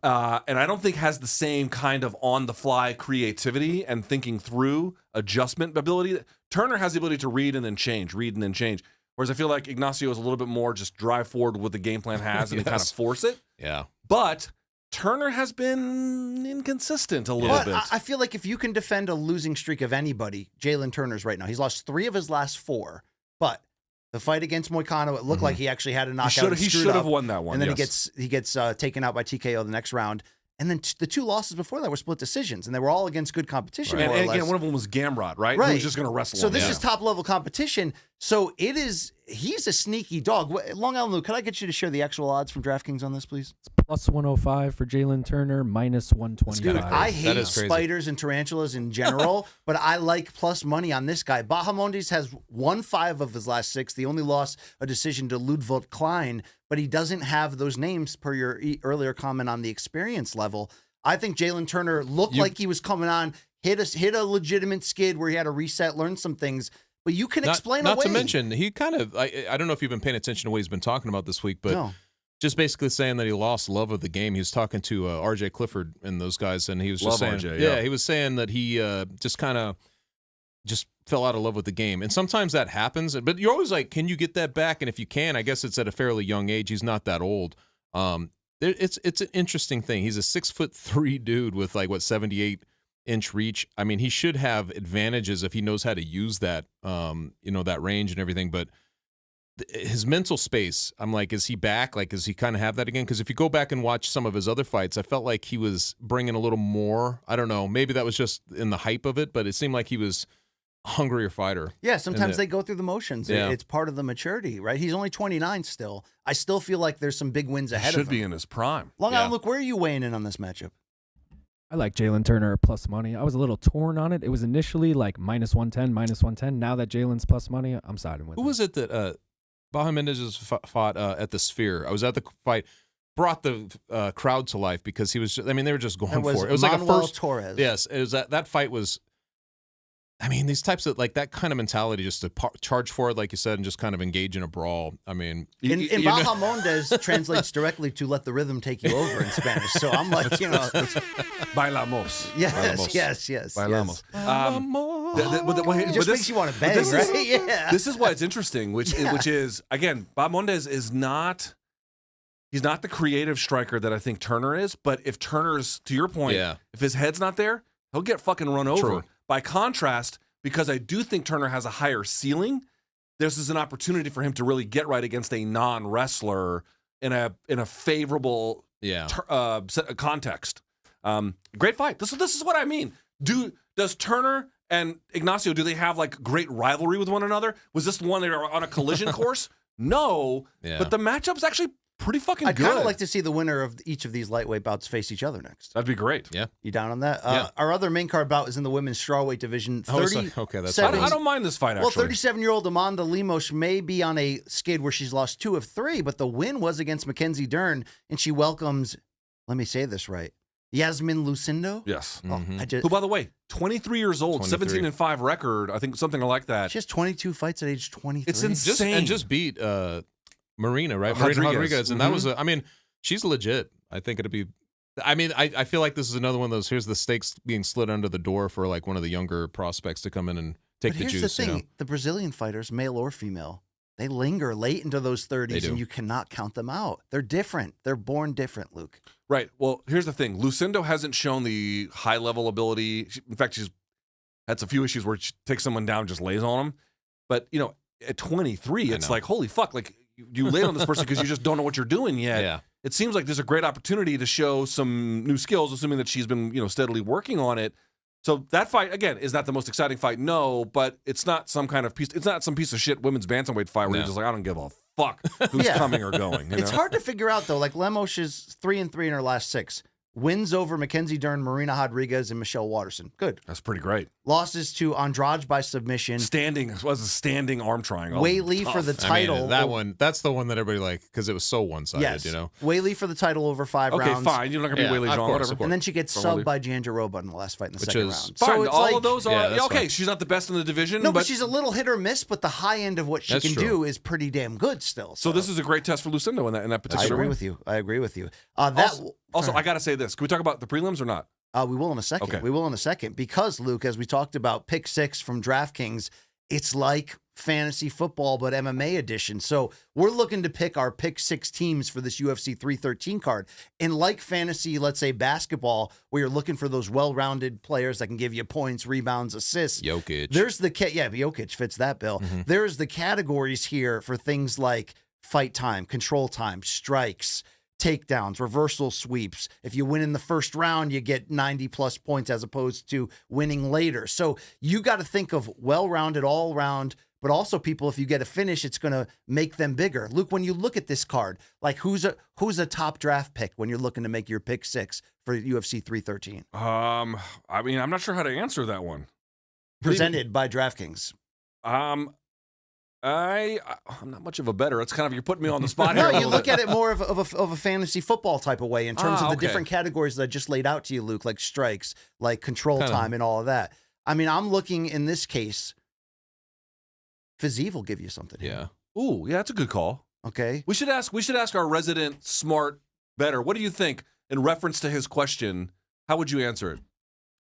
And I don't think has the same kind of on-the-fly creativity and thinking through adjustment ability. Turner has the ability to read and then change. Whereas I feel like Ignacio is a little bit more just drive forward with what the game plan has and then kind of Yes. force it. Yeah. But Turner has been inconsistent a little But bit. I feel like if you can defend a losing streak of anybody, Jalen Turner's right now. He's lost 3 of his last 4. But the fight against Moicano, it looked like he actually had a knockout. He screwed should have up. won that one. And then yes. he gets taken out by TKO the next round. And then the 2 losses before that were split decisions, and they were all against good competition. And, more or and again, less. one of them was Gamrot, right? Right. Who was just going to wrestle So him. this Yeah. is top level competition. So he's a sneaky dog. Long Island Lou, could I get you to share the actual odds from DraftKings on this, please? Plus 105 for Jalen Turner, minus 125. Dude, I That hate is crazy. spiders and tarantulas in general, but I like plus money on this guy. Bahamondes has won 5 of his last 6. The only loss, a decision to Ludwig Klein, but he doesn't have those names per your earlier comment on the experience level. I think Jalen Turner looked like he was coming on, hit a legitimate skid where he had to reset, learn some things. But you can explain Not away. to mention, he kind of, I don't know if you've been paying attention to what he's been talking about this week, but No. just basically saying that he lost love of the game. He was talking to RJ Clifford and those guys, and he was just Love saying, RJ, yeah. he was saying that he just kind of just fell out of love with the game. And sometimes that happens, but you're always like, can you get that back? And if you can, I guess it's at a fairly young age. He's not that old. It's an interesting thing. He's a 6'3" dude with 78-inch reach. I mean, he should have advantages if he knows how to use that, that range and everything. But his mental space, I'm like, is he back? Like, does he kind of have that again? Because if you go back and watch some of his other fights, I felt like he was bringing a little more. I don't know. Maybe that was just in the hype of it, but it seemed like he was a hungrier fighter. Yeah, sometimes they go through the motions. Yeah. It's part of the maturity, right? He's only 29 still. I still feel like there's some big wins ahead should of him. be in his prime. Long Yeah. Island, look, where are you weighing in on this matchup? I like Jalen Turner plus money. I was a little torn on it. It was initially like minus 110, minus 110. Now that Jalen's plus money, I'm siding with Who him. was it that Bahamondes fought at the Sphere. I was at the fight, brought the crowd to life because he was just, I mean, they were just going for it. It was like a first Torres. Yes, it was that fight was. I mean, these types of like that kind of mentality, just to charge forward, like you said, and just kind of engage in a brawl. I mean, in Bahamondes translates directly to "let the rhythm take you over" in Spanish. So I'm like, it's, Bailamos. yes, Bailamos. yes. Bailamos. It just makes you want to bang, right? Yeah. This is why it's interesting, which is again, Bahamondes is not. He's not the creative striker that I think Turner is. But if Turner's, to your point, if his head's not there, he'll get fucking run over. True. By contrast, because I do think Turner has a higher ceiling, this is an opportunity for him to really get right against a non-wrestler in a favorable context. Great fight. This is what I mean. Does Turner and Ignacio, do they have like great rivalry with one another? Was this one they were on a collision course? No, but the matchup's actually pretty fucking good. I'd kind of like to see the winner of each of these lightweight bouts face each other next. That'd be great. Yeah. You down on that? Yeah. Our other main card bout is in the women's strawweight division. Okay, that's I don't mind this fight, actually. Well, 37-year-old Amanda Lemos may be on a skid where she's lost 2 of 3, but the win was against Mackenzie Dern, and she welcomes, let me say this right, Yasmin Lucindo? Yes. Who, by the way, 23 years old, 17-5 record, I think something like that. She has 22 fights at age 23. It's insane. Just beat Marina, right? Rodriguez. Marina Rodriguez. And that was, I mean, she's legit. I think it'd be, I mean, I feel like this is another one of those, here's the stakes being slid under the door for like one of the younger prospects to come in and take the juice. Here's the thing, the Brazilian fighters, male or female, they linger late into those 30s, and you cannot count them out. They're different. They're born different, Luke. Right. Well, here's the thing. Lucindo hasn't shown the high-level ability. In fact, she's had a few issues where she takes someone down, just lays on them. But, you know, at 23, it's like, holy fuck, like, you laid on this person because you just don't know what you're doing yet. Yeah. It seems like there's a great opportunity to show some new skills, assuming that she's been, steadily working on it. So that fight, again, is not the most exciting fight, no, but it's not some kind of piece. It's not some piece of shit women's bantamweight fight where you're just like, I don't give a fuck who's coming or going. It's hard to figure out though. Like Lemos is 3-3 in her last 6. Wins over Mackenzie Dern, Marina Rodriguez, and Michelle Watterson. Good. That's pretty great. Losses to Andrade by submission. It was a standing arm triangle. Wei Li for the title. I mean, that's the one that everybody like because it was so one-sided, yes. Wei Li for the title over 5 rounds. Okay, fine. You're not going to be Wei Li Zhang, whatever. And then she gets subbed by Jandiroba in the last fight in the second round. Fine. So it's all of those are okay. fine. She's not the best in the division. No, but she's a little hit or miss. But the high end of what she can do is pretty damn good still. So this is a great test for Lucindo in that particular. I agree with you. Also, I got to say this. Can we talk about the prelims or not? We will in a second. Okay. We will in a second because, Luke, as we talked about, Pick 6 from DraftKings, it's like fantasy football, but MMA edition. So we're looking to pick our Pick 6 teams for this UFC 313 card. And like fantasy, let's say basketball, where you're looking for those well-rounded players that can give you points, rebounds, assists. Jokic. Jokic fits that bill. Mm-hmm. There's the categories here for things like fight time, control time, strikes, takedowns, reversal sweeps. If you win in the first round, you get 90 plus points as opposed to winning later. So you got to think of well-rounded all around, but also people, if you get a finish, it's going to make them bigger. Luke, when you look at this card, like who's a top draft pick when you're looking to make your Pick 6 for UFC 313? I mean, I'm not sure how to answer that one. Presented by DraftKings. I'm not much of a bettor. It's kind of, you're putting me on the spot here. No, you look at it more of a fantasy football type of way in terms of the different categories that I just laid out to you, Luke, like strikes, like control time, and all of that. I mean, I'm looking in this case, Fiziev will give you something. Yeah. Ooh, yeah, that's a good call. Okay. We should ask our resident smart bettor. What do you think in reference to his question? How would you answer it?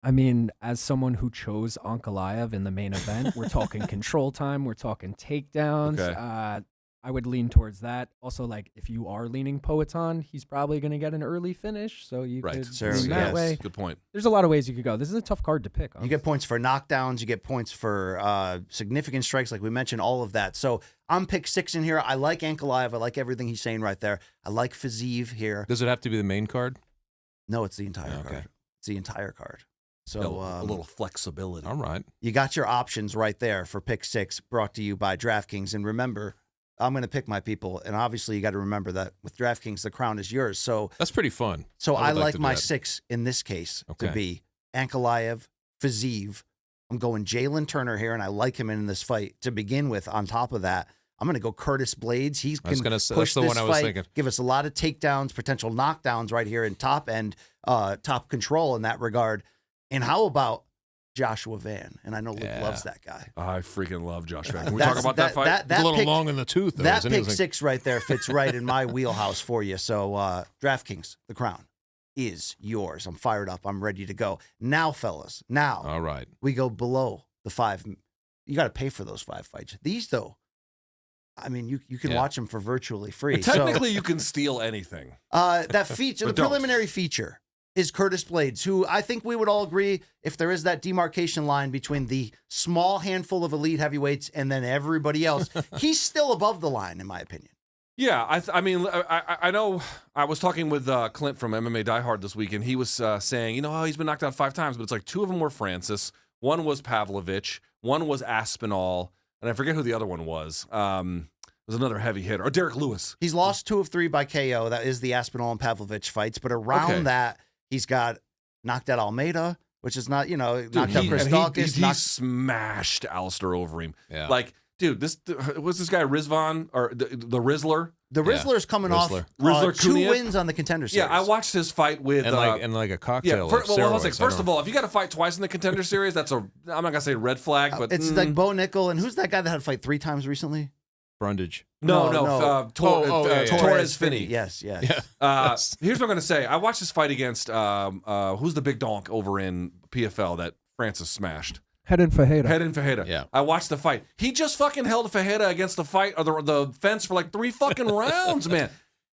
I mean, as someone who chose Ankalaev in the main event, we're talking control time, we're talking takedowns. Okay. I would lean towards that. Also, like, if you are leaning Poetan, he's probably going to get an early finish, so you could lean that way. Good point. There's a lot of ways you could go. This is a tough card to pick. Honestly. You get points for knockdowns. You get points for significant strikes, like we mentioned, all of that. So I'm Pick 6 in here. I like Ankalaev. I like everything he's saying right there. I like Fiziev here. Does it have to be the main card? No, it's the entire card. It's the entire card. So a little flexibility. All right. You got your options right there for Pick 6, brought to you by DraftKings. And remember, I'm going to pick my people. And obviously, you got to remember that with DraftKings, the crown is yours. So that's pretty fun. So I like my 6 in this case to be Ankalaev, Fiziev. I'm going Jalen Turner here, and I like him in this fight to begin with. On top of that, I'm going to go Curtis Blades. He can that's push the this one I was fight, thinking. give us a lot of takedowns, potential knockdowns right here in top control in that regard. And how about Joshua Van? And I know Luke loves that guy. I freaking love Josh Van. Can we talk about that fight? It's a little long in the tooth, though. That isn't it? pick six right there fits right in my wheelhouse for you. So DraftKings, the crown is yours. I'm fired up. I'm ready to go. Now, fellas, All right. we go below the 5. You got to pay for those 5 fights. These, though, I mean, you can watch them for virtually free. Technically, you can steal anything. That feature, the But don't. preliminary feature, is Curtis Blades, who I think we would all agree, if there is that demarcation line between the small handful of elite heavyweights and then everybody else, he's still above the line, in my opinion. Yeah, I mean, I know I was talking with Clint from MMA Die Hard this week, and he was saying, he's been knocked out 5 times, but it's like 2 of them were Francis, 1 was Pavlovich, 1 was Aspinall, and I forget who the other one was. It was another heavy hitter, or Derek Lewis. He's lost 2 of 3 by KO. That is the Aspinall and Pavlovich fights, but around that, he's got knocked out Almeida, which is not, knocked out Chris Dawkins. He smashed Alistair Overeem. Yeah. Like, dude, what's this guy, Rizvan, or the Rizzler? The Rizzler's coming off Rizzler 2 Kuniev? wins on the Contender Series. Yeah, I watched his fight with... And like a cocktail of I was steroids. like, first of all, if you got to fight twice in the Contender Series, that's I'm not going to say red flag, but... It's like Bo Nickel, and who's that guy that had to fight 3 times recently? Brundage. Torres Finney. Yes. Here's what I'm going to say. I watched this fight against, who's the big donk over in PFL that Francis smashed? Hedin Fajeda. Yeah. I watched the fight. He just fucking held Fajeda against the fight or the fence for like 3 fucking rounds, man.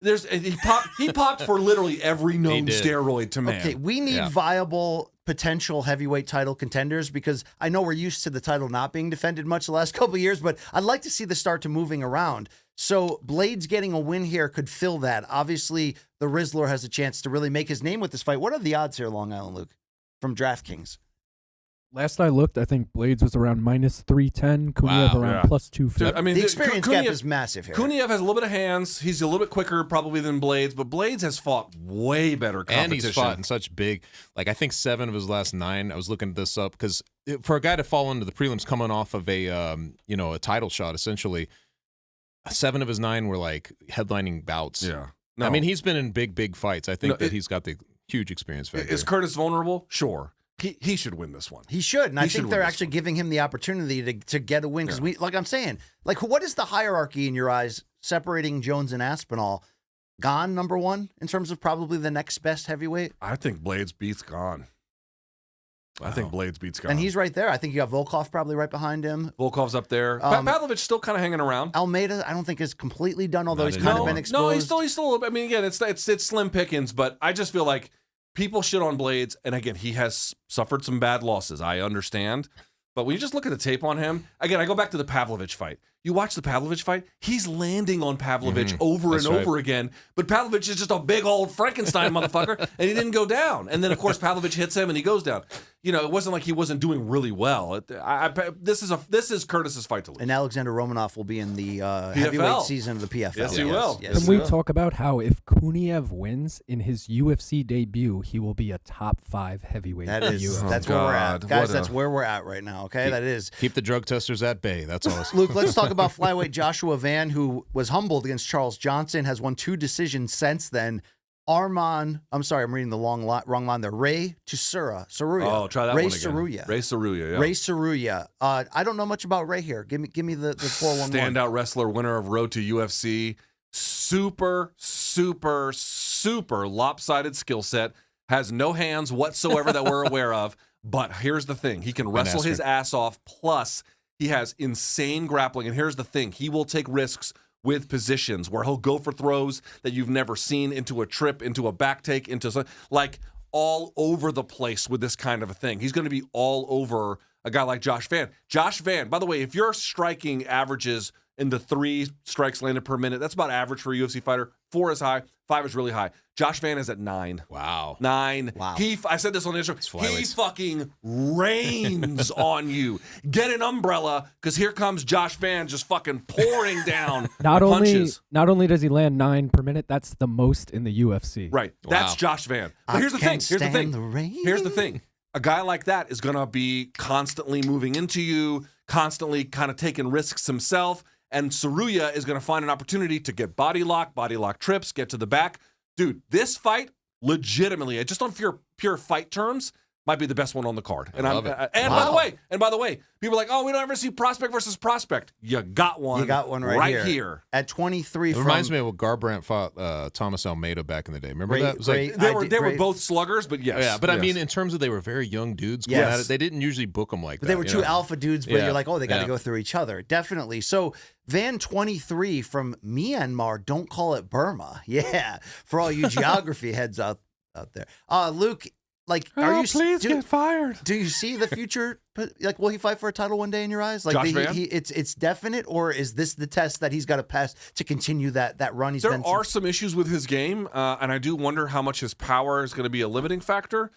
He popped for literally every known steroid to man. Okay, we need viable potential heavyweight title contenders because I know we're used to the title not being defended much the last couple of years, but I'd like to see the start to moving around. So Blades getting a win here could fill that. Obviously, the Rizzler has a chance to really make his name with this fight. What are the odds here, Long Island Luke, from DraftKings? Last I looked, I think Blades was around -310. Kuniev around +250. I mean, the experience gap is massive here. Kuniev has a little bit of hands. He's a little bit quicker probably than Blades, but Blades has fought way better competition. And he's fought in such big, like I think 7 of his last 9. I was looking this up because for a guy to fall into the prelims coming off of a title shot, essentially, 7 of his 9 were like headlining bouts. Yeah. I mean, he's been in big fights. I think that he's got the huge experience factor. Is Curtis vulnerable? Sure. He should win this one. He should, and I think they're actually giving him the opportunity to get a win because like I'm saying, like what is the hierarchy in your eyes separating Jones and Aspinall? Gone number 1 in terms of probably the next best heavyweight. I think Blades beats Gone. I think Blades beats Gone. And he's right there. I think you got Volkov probably right behind him. Volkov's up there. Pavlovich still kind of hanging around. Almeida, I don't think is completely done, although he's kind of been exposed. No, he's still. I mean, again, it's slim pickings, but I just feel like people shit on Blades, and again, he has suffered some bad losses. I understand. But when you just look at the tape on him, again, I go back to the Pavlovich fight. You watch the Pavlovich fight, he's landing on Pavlovich over and over again. But Pavlovich is just a big old Frankenstein motherfucker, and he didn't go down. And then, of course, Pavlovich hits him, and he goes down. It wasn't like he wasn't doing really well. This is Curtis's fight to lose. And Alexander Romanov will be in the heavyweight season of the PFL. Yes, he will. Can we talk about how if Kuniev wins in his UFC debut, he will be a top 5 heavyweight? That's where we're at, guys. That's where we're at right now. Okay, that is. Keep the drug testers at bay. That's all. Luke, let's talk about flyweight Joshua Van, who was humbled against Charles Johnson, has won 2 decisions since then. I'm reading the wrong line there. Ray Tsuruya. Oh, try that Ray one again. Saruya. Ray Saruya, yeah. Ray Saruya. I don't know much about Ray here. Give me the 4-1-1. Standout wrestler, winner of Road to UFC. Super lopsided skill set. Has no hands whatsoever that we're aware of. But here's the thing. He can wrestle his ass off. Plus, he has insane grappling. And here's the thing. He will take risks with positions where he'll go for throws that you've never seen, into a trip, into a back take, into like all over the place with this kind of a thing. He's going to be all over a guy like Josh Van. Josh Van, by the way, if your striking averages in the 3 strikes landed per minute, that's about average for a UFC fighter. 4 is high, 5 is really high. Josh Van is at 9. Wow. 9. Wow. I said this on the intro. He fucking rains on you. Get an umbrella, because here comes Josh Van just fucking pouring down punches. Not only does he land 9 per minute, that's the most in the UFC. Right. That's Josh Van. But here's the thing. Here's the thing. A guy like that is going to be constantly moving into you, constantly kind of taking risks himself. and Tsuruya is going to find an opportunity to get body lock trips, get to the back. Dude, this fight, legitimately, just on pure fight terms, might be the best one on the card. And love it. by the way, people are like, oh, we don't ever see prospect versus prospect. You got one. You got one right here. At 23 It reminds me of when Garbrandt fought Thomas Almeida back in the day. Remember that? It was great. They were both sluggers, but yes. Yeah, but yes. I mean, in terms of they were very young dudes going at it, they didn't usually book them like that. They were two know? alpha dudes, but you're like, oh, they got to go through each other. Definitely. So Van 23 from Myanmar, don't call it Burma. Yeah, for all you geography heads out there. Luke, like, are you get fired? Do you see the future? Like, will he fight for a title one day in your eyes? Like, Josh Van? It's definite, or is this the test that he's got to pass to continue that run? There are some issues with his game, and I do wonder how much his power is going to be a limiting factor.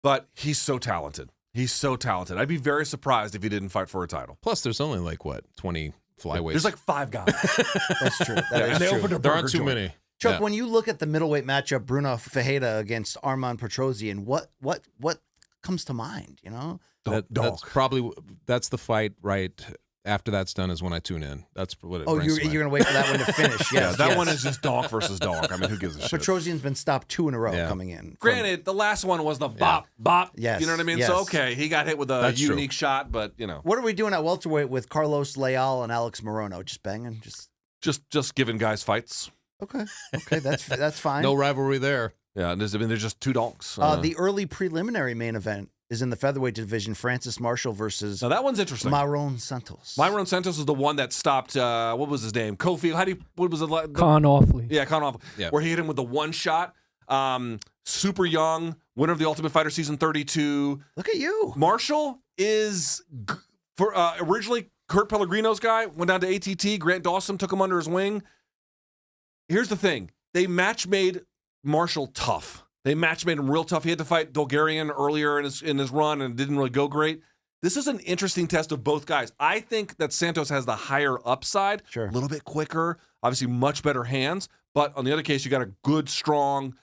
But he's so talented. He's so talented. I'd be very surprised if he didn't fight for a title. Plus, there's only like 20 flyweights. There's like 5 guys. That's true. That is and they true. opened a there aren't burger too joint. many. Chuck, when you look at the middleweight matchup, Bruno Ferreira against Arman Petrosian, what comes to mind? You know, That's the fight right after that's done is when I tune in. That's what it. Oh, you're gonna wait for that one to finish? Yes, that one is just donk versus donk. I mean, who gives a shit? Petrosian's been stopped 2 in a row coming in. Granted, the last one was the bop. Yes, you know what I mean. yes. So okay, he got hit with a That's unique true. shot, but you know, What are we doing at welterweight with Carlos Leal and Alex Morono? Just banging, just giving guys fights. Okay, that's fine. No rivalry there. Yeah, they're just 2 donks. The early preliminary main event is in the featherweight division. Francis Marshall versus Now that one's interesting. Myron Santos. Myron Santos is the one that stopped. What was his name? Kofi. What was it? Con Awfully. Yeah, Con Awfully. Yeah. Where he hit him with the one shot. Super young, winner of the Ultimate Fighter season 32. Look at you. Marshall is originally Kurt Pellegrino's guy. Went down to ATT. Grant Dawson took him under his wing. Here's the thing: they match made Marshall tough. They match made him real tough. He had to fight Bulgarian earlier in his run and it didn't really go great. This is an interesting test of both guys. I think that Santos has the higher upside, Sure. a little bit quicker, obviously much better hands. But on the other case, you got a good, strong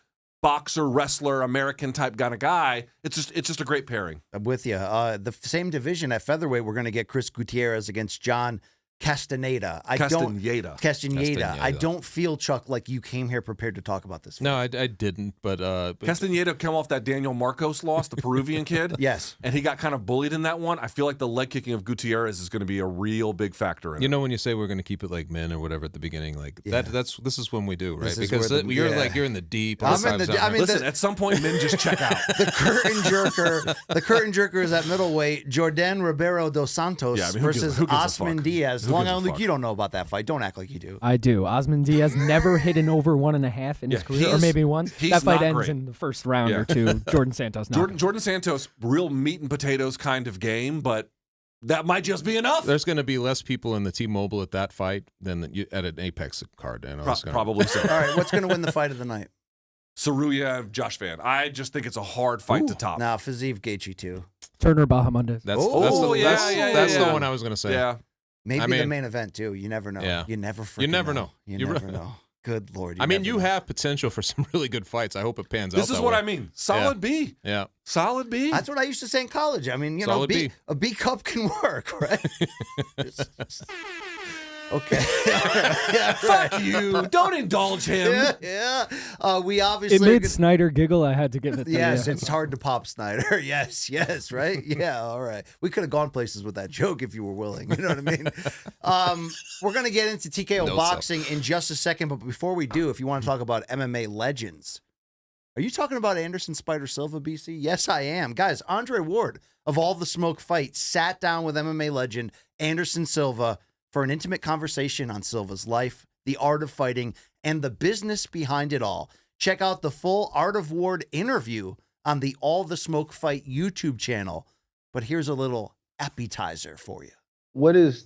boxer, wrestler, American type kind of guy. It's just a great pairing. I'm with you. The same division at featherweight, we're going to get Chris Gutierrez against John Castaneda. Castaneda. I don't feel, Chuck, like you came here prepared to talk about this. No, I didn't. But Castaneda came off that Daniel Marcos loss, the Peruvian kid. Yes. And he got kind of bullied in that one. I feel like the leg kicking of Gutierrez is going to be a real big factor in it. you know when you say we're going to keep it like men or whatever at the beginning, like this is when we do, right? This is Because where the- you're yeah. like you're in the deep. I'm in the- I mean, Listen, at some point, men just check out. The curtain jerker is at middleweight. Jordan Ribeiro dos Santos Yeah, I mean, who gives a- versus who gives a Osman fuck? Diaz. Who Long gives a Island, Luke, fuck? you don't know about that fight. Don't act like you do. I do. Osman Diaz never hit an over 1.5 in his Yeah, career, or he's- maybe one. he's That fight not ends great. in the first round Yeah. or two. Jordan Santos. Jordan Santos, real meat and potatoes kind of game, but that might just be enough. There's going to be less people in the T-Mobile at that fight than at an Apex card. You know, it's gonna- Probably so. All right, what's going to win the fight of the night? Tsuruya, Josh Van. I just think it's a hard fight to top. Now, Fiziev Gaethje too. Turner Bahamondes. That's Oh, the, yeah, that's, yeah, that's yeah. the one I was going to say. Yeah. Maybe I the mean- main event too. You never know. Yeah. You never freaking You never know. You You never re- know. Good Lord. I mean, never you know. have potential for some really good fights. I hope it pans out. This is that what way. I mean. Solid B. Yeah. Solid B. That's what I used to say in college. I mean, you know, Solid B. a B cup can work, right? Okay. Yeah, right. Fuck you. Don't indulge him. Yeah. We It obviously. made Snyder giggle. I had to give it to Yes, you. it's hard to pop Snyder. Yes, right? Yeah, all right. We could have gone places with that joke if you were willing. You know what I mean? We're going to get into TKO No, boxing in just a second, but before we do, if you want to talk about MMA legends, are you talking about Anderson Spider Silva, BC? Yes, I am. Guys, Andre Ward of All the Smoke Fight sat down with MMA legend Anderson Silva for an intimate conversation on Silva's life, the art of fighting, and the business behind it all. Check out the full Art of Ward interview on the All the Smoke Fight YouTube channel. But here's a little appetizer for you. What is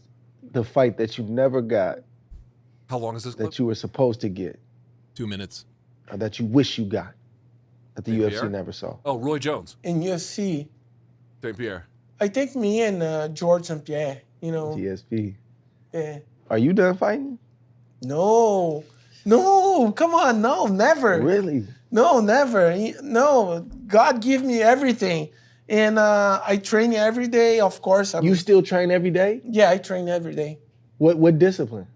the fight that you never got How long is this clip? that you were supposed to get, 2 minutes. or that you wish you got, that the St. UFC Pierre? never saw? Oh, Roy Jones. In UFC, St. Pierre. I think me and George St. Pierre, GSP. yeah. Are you done fighting? No, come on, no, never. Really? No, never. No, God give me everything. And I train every day, of course. You still train every day? Yeah, I train every day. What discipline?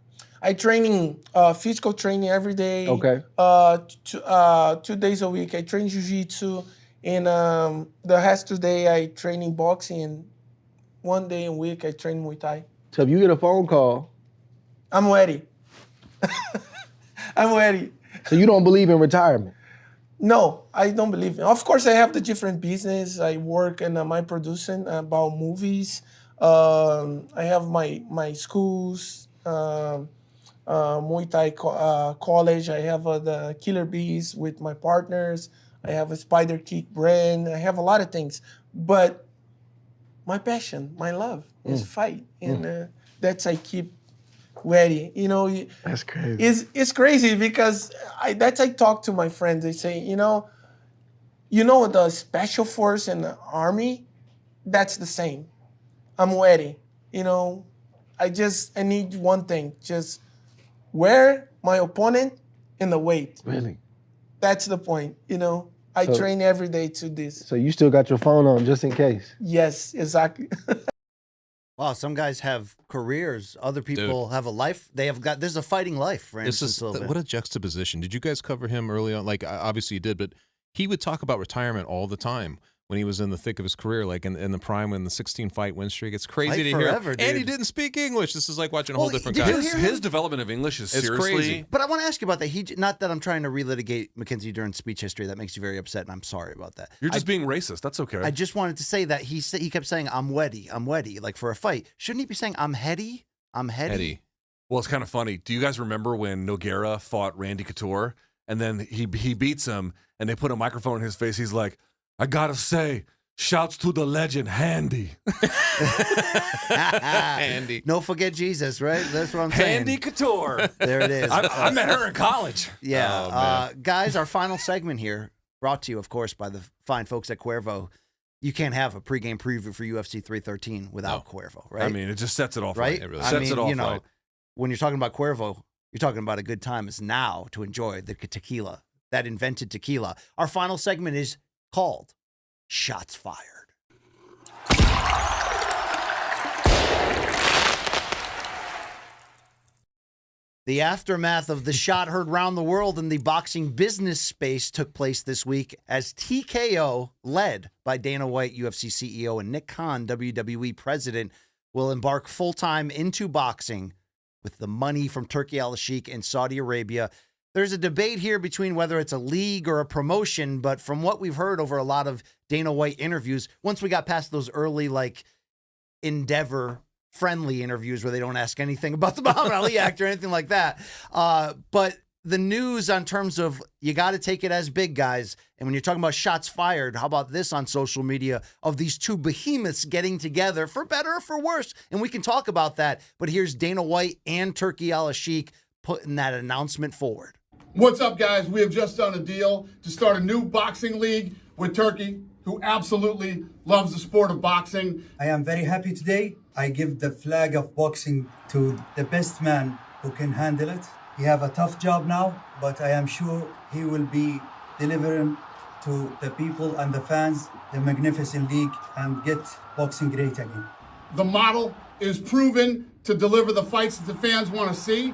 I training physical training every day. Okay. 2 days a week I train jiu-jitsu, and the rest of the day I training boxing, and 1 day a week I train Muay Thai. So if you get a phone call, I'm ready. I'm ready. so you don't believe in retirement? No, I don't believe in. Of course, I have the different business. I work in my producing about movies. I have my schools, Muay Thai college. I have the Killer Bees with my partners. I have a Spider Kick brand. I have a lot of things. But my passion, my love is fight. And that's I keep ready. You know, That's crazy. it's crazy because I talk to my friends. They say, you know the special force and the army, that's the same. I'm ready. You know, I need one thing, just wear my opponent in the weight. Really? That's the point. You know, I So- train every day to this. So you still got your phone on just in case? Yes, exactly. Wow, some guys have careers. Other people have a life. There's a fighting life for This Anderson is Silva. what a juxtaposition. Did you guys cover him early on? Like, obviously you did, but he would talk about retirement all the time when he was in the thick of his career, like in the prime, when the 16-fight win streak. It's crazy Fight to forever, hear. dude. And he didn't speak English. This is like watching a whole Well, different did guy. you hear him? His development of English is It's seriously crazy. But I want to ask you about that. Not that I'm trying to relitigate Mackenzie Dern's speech history. That makes you very upset, and I'm sorry about that. You're just being racist. That's okay. I just wanted to say that he kept saying, I'm ready, like for a fight. Shouldn't he be saying, I'm heady? I'm heady? Eddie. Well, it's kind of funny. Do you guys remember when Nogueira fought Randy Couture and then he beats him and they put a microphone in his face? He's like, I gotta say, shouts to the legend, Handy. Andy. No forget Jesus, right? That's what I'm saying. Handy Couture. There it is. I met her in college. Yeah. Oh, man. Guys, our final segment here, brought to you, of course, by the fine folks at Cuervo. You can't have a pregame preview for UFC 313 without Cuervo, right? I mean, it just sets it off right? It really I sets mean, it off you know, right. when you're talking about Cuervo, you're talking about a good time is now to enjoy the tequila, that invented tequila. Our final segment is called Shots Fired. The aftermath of the shot heard round the world in the boxing business space took place this week as TKO, led by Dana White, UFC CEO, and Nick Khan, WWE president, will embark full-time into boxing with the money from Turkey Al-Sheikh and Saudi Arabia. There's a debate here between whether it's a league or a promotion, but from what we've heard over a lot of Dana White interviews, once we got past those early, like, Endeavor friendly interviews where they don't ask anything about the Muhammad Ali act or anything like that. But the news on terms of you got to take it as big, guys. And when you're talking about shots fired, how about this on social media of these two behemoths getting together for better or for worse? And we can talk about that. But here's Dana White and Turkey Al-Sheikh putting that announcement forward. What's up, guys? We have just done a deal to start a new boxing league with Turkey, who absolutely loves the sport of boxing. I am very happy today. I give the flag of boxing to the best man who can handle it. He have a tough job now, but I am sure he will be delivering to the people and the fans the magnificent league and get boxing great again. The model is proven to deliver the fights that the fans want to see.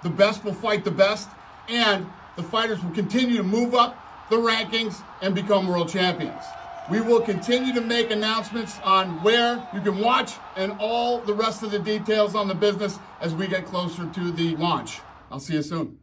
The best will fight the best, and the fighters will continue to move up the rankings and become world champions. We will continue to make announcements on where you can watch and all the rest of the details on the business as we get closer to the launch. I'll see you soon.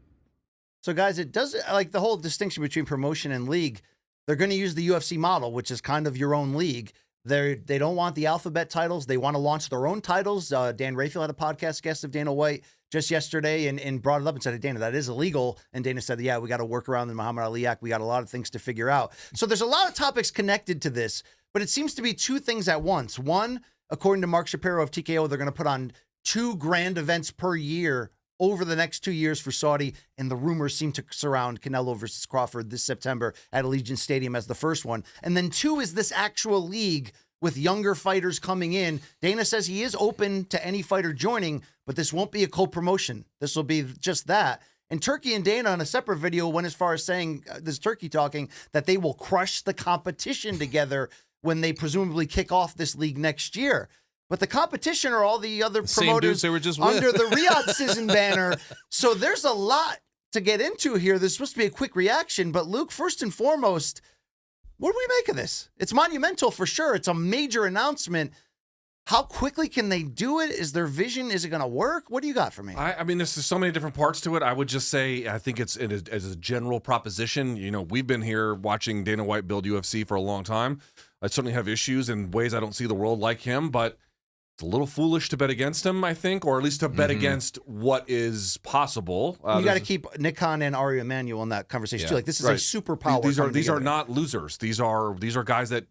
So, guys, it does like the whole distinction between promotion and league. They're going to use the UFC model, which is kind of your own league. They don't want the alphabet titles. They want to launch their own titles. Dan Raphael had a podcast guest of Dana White just yesterday and brought it up and said, hey, Dana, that is illegal. And Dana said, yeah, we got to work around the Muhammad Ali Act. We got a lot of things to figure out. So there's a lot of topics connected to this, but it seems to be two things at once. One, according to Mark Shapiro of TKO, they're going to put on 2 grand events per year over the next 2 years for Saudi, and the rumors seem to surround Canelo versus Crawford this September at Allegiant Stadium as the first one. And then 2 is this actual league with younger fighters coming in. Dana says he is open to any fighter joining, but this won't be a co-promotion. This will be just that. And Turkey and Dana on a separate video went as far as saying, this Turkey talking, that they will crush the competition together when they presumably kick off this league next year. but the competition are all the other Same promoters dudes they were just with. under the Riyadh Citizen banner. So there's a lot to get into here. There's supposed to be a quick reaction, but Luke, first and foremost, what do we make of this? It's monumental for sure. It's a major announcement. How quickly can they do it? Is their vision? Is it going to work? What do you got for me? I mean, there's so many different parts to it. I would just say, I think it's as a general proposition. We've been here watching Dana White build UFC for a long time. I certainly have issues in ways I don't see the world like him, but it's a little foolish to bet against him, I think, or at least to bet against what is possible. You got to keep Nick Khan and Ari Emanuel in that conversation too. Like, this is a superpower. These are not losers. These are guys that,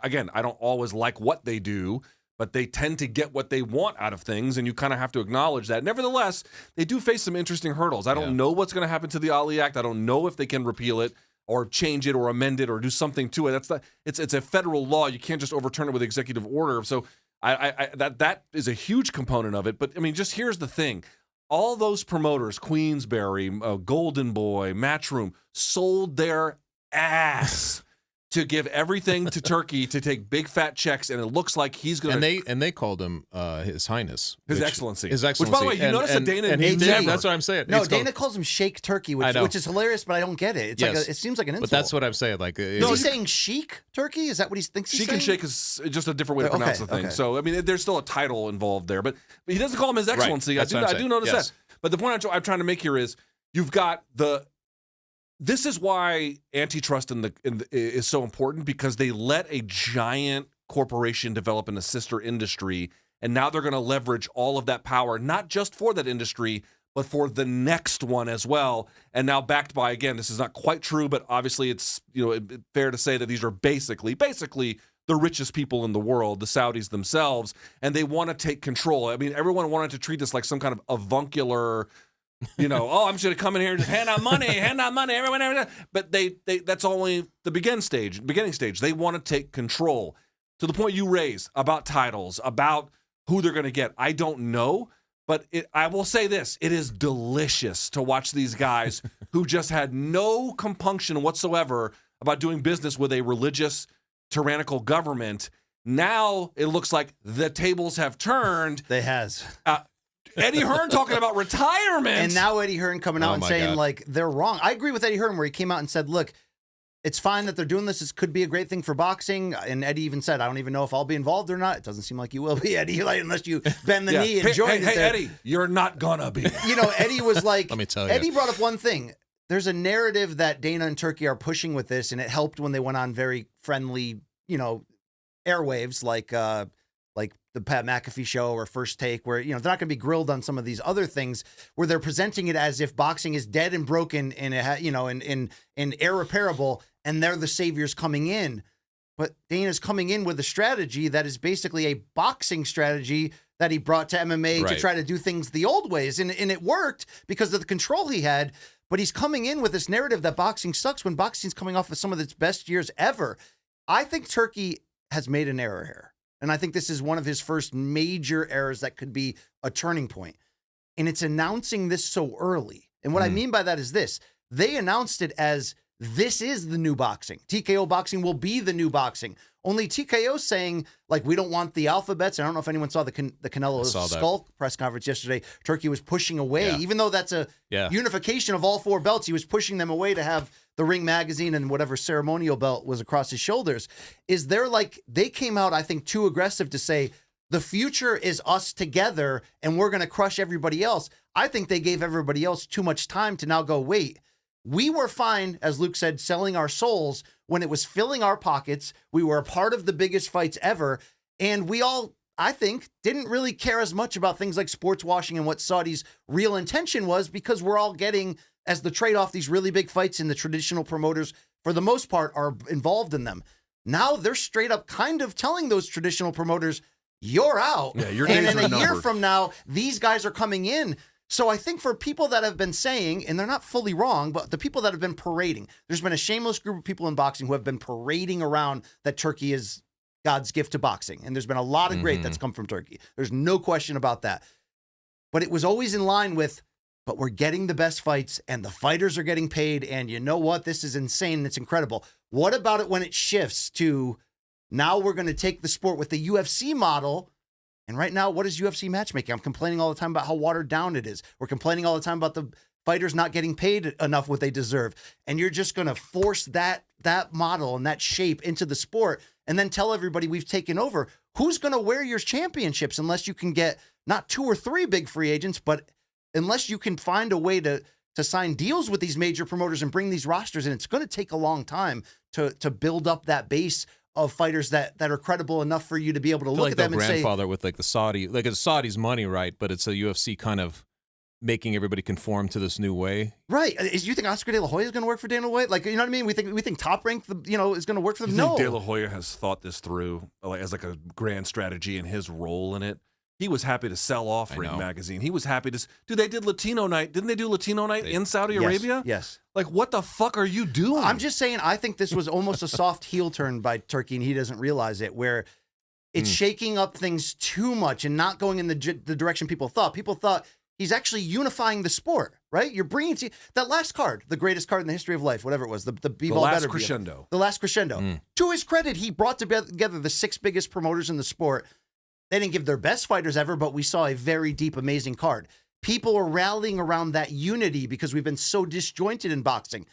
again, I don't always like what they do, but they tend to get what they want out of things, and you kind of have to acknowledge that. Nevertheless, they do face some interesting hurdles. I don't know what's going to happen to the Ali Act. I don't know if they can repeal it or change it or amend it or do something to it. It's a federal law. You can't just overturn it with executive order. So that is a huge component of it. But I mean, just here's the thing. All those promoters, Queensberry, Golden Boy, Matchroom, sold their ass to give everything to Turkey to take big fat checks, and it looks like he's going to. And they called him His Highness, His Excellency. His Excellency. Which, by the way, you notice that Dana and never. That's what I'm saying. No, Dana calls him Sheikh Turkey, which is hilarious, but I don't get it. It's like it seems like an insult. But that's what I'm saying. Like, is he saying Sheik Turkey? Is that what he thinks he's saying? Sheik and Sheikh is just a different way to pronounce the thing. Okay. So I mean, there's still a title involved there, but he doesn't call him His Excellency. Right. I do notice that. But the point I'm trying to make here is you've got this is why antitrust is so important, because they let a giant corporation develop in a sister industry, and now they're going to leverage all of that power, not just for that industry, but for the next one as well. And now backed by, again, this is not quite true, but obviously it's fair to say that these are basically the richest people in the world, the Saudis themselves, and they want to take control. I mean, everyone wanted to treat this like some kind of avuncular. I'm just going to come in here and just hand out money, everyone. But that's only the beginning stage. They want to take control. To the point you raised about titles, about who they're going to get, I don't know. But I will say this, it is delicious to watch these guys who just had no compunction whatsoever about doing business with a religious, tyrannical government. Now it looks like the tables have turned. They has. Eddie Hearn talking about retirement. And now Eddie Hearn coming out and saying, like, they're wrong. I agree with Eddie Hearn, where he came out and said, look, it's fine that they're doing this. This could be a great thing for boxing. And Eddie even said, I don't even know if I'll be involved or not. It doesn't seem like you will be, Eddie, unless you bend the knee and join it there. Hey, Eddie, you're not gonna be. Eddie was like, let me tell you. Eddie brought up one thing. There's a narrative that Dana and Turkey are pushing with this, and it helped when they went on very friendly, airwaves like the Pat McAfee show or First Take, where they're not going to be grilled on some of these other things, where they're presenting it as if boxing is dead and broken and and irreparable, and they're the saviors coming in. But Dana's coming in with a strategy that is basically a boxing strategy that he brought to MMA to try to do things the old ways, and it worked because of the control he had. But he's coming in with this narrative that boxing sucks when boxing's coming off of some of its best years ever. I think Turkey has made an error here. And I think this is one of his first major errors that could be a turning point. And it's announcing this so early. And what I mean by that is this. They announced it as this is the new boxing. TKO boxing will be the new boxing. Only TKO saying, like, we don't want the alphabets. I don't know if anyone saw the Canelo Skull press conference yesterday. Turkey was pushing away, even though that's a unification of all four belts. He was pushing them away to have the Ring magazine and whatever ceremonial belt was across his shoulders. They came out, I think, too aggressive to say, the future is us together and we're going to crush everybody else. I think they gave everybody else too much time to now go, wait, we were fine, as Luke said, selling our souls when it was filling our pockets. We were a part of the biggest fights ever. And we all, I think, didn't really care as much about things like sports washing and what Saudi's real intention was, because we're all getting, as the trade-off, these really big fights, and the traditional promoters, for the most part, are involved in them. Now they're straight up kind of telling those traditional promoters, you're out. Yeah, your and days in are a year numbered. from now, these guys are coming in. So I think for people that have been saying, and they're not fully wrong, but the people that have been parading, there's been a shameless group of people in boxing who have been parading around that Turkey is God's gift to boxing. And there's been a lot of great that's come from Turkey. There's no question about that. But it was always in line with, but we're getting the best fights and the fighters are getting paid. And you know what? This is insane. It's incredible. What about it when it shifts to now we're going to take the sport with the UFC model, And right now, what is UFC matchmaking? I'm complaining all the time about how watered down it is. We're complaining all the time about the fighters not getting paid enough what they deserve. And you're just going to force that model and that shape into the sport and then tell everybody we've taken over. Who's going to wear your championships unless you can get not 2 or 3 big free agents, but unless you can find a way to sign deals with these major promoters and bring these rosters in? It's going to take a long time to build up that base of fighters that are credible enough for you to be able to look at them and say, grandfather with like the Saudi, like it's Saudi's money, right? But it's a UFC kind of making everybody conform to this new way. right. You think Oscar De La Hoya is going to work for Dana White? Like, you know what I mean? We think Top Rank, is going to work for them. You think No. De La Hoya has thought this through as like a grand strategy and his role in it? He was happy to sell off Ring Magazine. He was happy to. Dude, they did Latino Night. Didn't they do Latino Night in Saudi Arabia? Yes. Like, what the fuck are you doing? I'm just saying, I think this was almost a soft heel turn by Turkey, and he doesn't realize it, where it's shaking up things too much and not going in the direction people thought. People thought he's actually unifying the sport, right? You're bringing that last card, the greatest card in the history of life, whatever it was, the last crescendo. The last crescendo. To his credit, he brought together the 6 biggest promoters in the sport. They didn't give their best fighters ever, but we saw a very deep, amazing card. People are rallying around that unity because we've been so disjointed in boxing.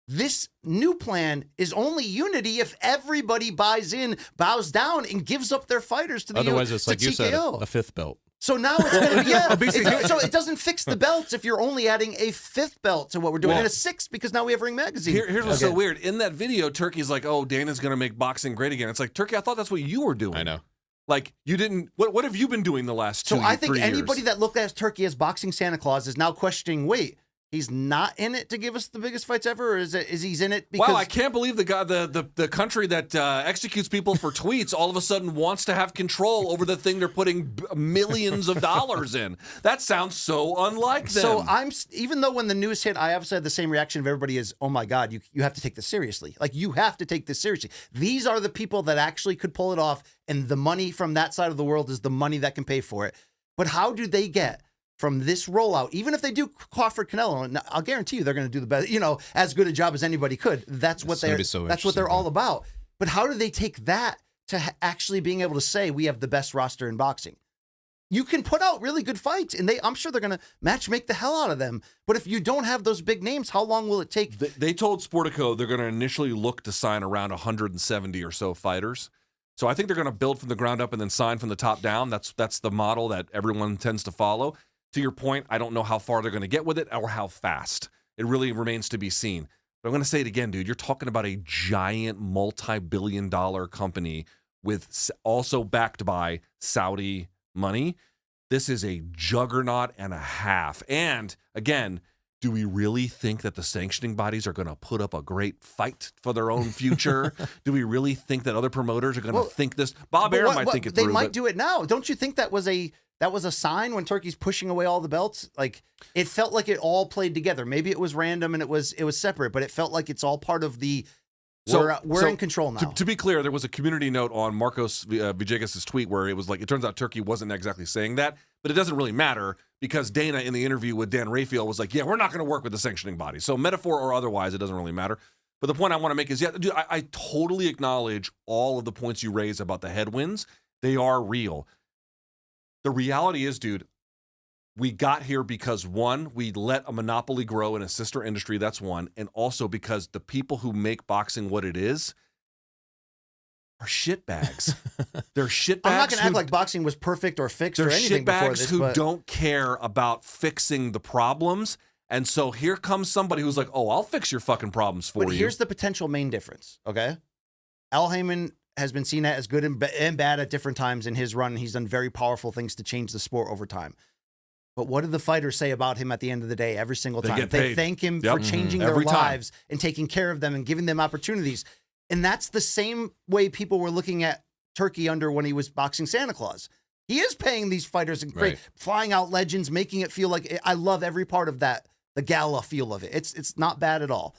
This new plan is only unity if everybody buys in, bows down, and gives up their fighters to the Otherwise, it's like TKO. you said, a 5th belt. So now it's going to be, so it doesn't fix the belts if you're only adding a 5th belt to what we're doing, and a 6th because now we have Ring Magazine. Here's what's so weird. In that video, Turkey's like, oh, Dana's going to make boxing great again. It's like, Turkey, I thought that's what you were doing. I know. Like, you didn't. What have you been doing the last 2 So I think 3 years? anybody that looked at Turkey as boxing Santa Claus is now questioning, wait, he's not in it to give us the biggest fights ever, or is he's in it because... Wow, I can't believe the guy, the country that executes people for tweets all of a sudden wants to have control over the thing they're putting millions of dollars in. That sounds so unlike them. So even though when the news hit, I obviously had the same reaction of everybody is, oh my God, you have to take this seriously. Like, you have to take this seriously. These are the people that actually could pull it off, and the money from that side of the world is the money that can pay for it. But how do they get from this rollout, even if they do Crawford Canelo, and I'll guarantee you they're going to do the best, as good a job as anybody could. That's what they're all about. But how do they take that to actually being able to say we have the best roster in boxing? You can put out really good fights, and I'm sure they're going to make the hell out of them. But if you don't have those big names, how long will it take? They told Sportico they're going to initially look to sign around 170 or so fighters. So I think they're going to build from the ground up and then sign from the top down. That's the model that everyone tends to follow. To your point, I don't know how far they're going to get with it or how fast. It really remains to be seen. But I'm going to say it again, dude. You're talking about a giant multi-billion-dollar company with also backed by Saudi money. This is a juggernaut and a half. And again, do we really think that the sanctioning bodies are going to put up a great fight for their own future? Do we really think that other promoters are going to think this? Bob Arum might think it through. They might do it now. Don't you think that was a sign when Turkey's pushing away all the belts? Like, it felt like it all played together. Maybe it was random and it was separate, but it felt like it's all part of the. We're in control now. To be clear, there was a community note on Marcos Villegas' tweet where it was like, it turns out Turkey wasn't exactly saying that, but it doesn't really matter because Dana in the interview with Dan Rafael was like, yeah, we're not going to work with the sanctioning body. So metaphor or otherwise, it doesn't really matter. But the point I want to make is, yeah, dude, I totally acknowledge all of the points you raise about the headwinds. They are real. The reality is, dude, we got here because, one, we let a monopoly grow in a sister industry. That's one. And also because the people who make boxing what it is are shitbags. They're shitbags. I'm not going to act like boxing was perfect or fixed or anything before this. They're shitbags who don't care about fixing the problems. And so here comes somebody who's like, oh, I'll fix your fucking problems for you. But here's the potential main difference, okay? Al Heyman has been seen as good and bad at different times in his run. He's done very powerful things to change the sport over time. But what do the fighters say about him at the end of the day every single time? They thank him for changing their lives and taking care of them and giving them opportunities. And that's the same way people were looking at Turkey under when he was boxing Santa Claus. He is paying these fighters and flying out legends, making it feel like I love every part of that, the gala feel of it. It's not bad at all.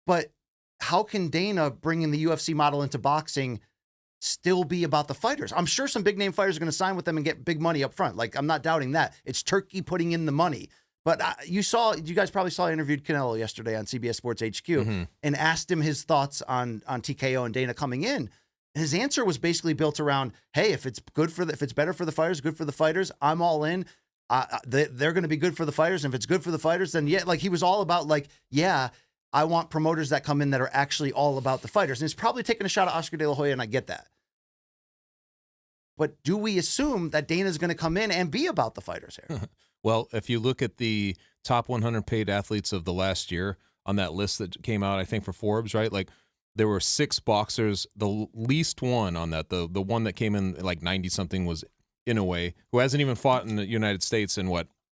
But how can Dana bringing the UFC model into boxing still be about the fighters? I'm sure some big name fighters are going to sign with them and get big money up front. Like, I'm not doubting that. It's Turkey putting in the money. But you guys probably saw I interviewed Canelo yesterday on CBS Sports HQ and asked him his thoughts on TKO and Dana coming in. And his answer was basically built around, hey, if it's better for the fighters, good for the fighters, I'm all in. They're going to be good for the fighters. And if it's good for the fighters, then yeah, like he was all about like, yeah, I want promoters that come in that are actually all about the fighters. And it's probably taking a shot at Oscar De La Hoya, and I get that. But do we assume that Dana's going to come in and be about the fighters here? Well, if you look at the top 100 paid athletes of the last year on that list that came out, I think for Forbes, right? Like there were 6 boxers. The least one on that, the one that came in like 90 something was Inoue, who hasn't even fought in the United States in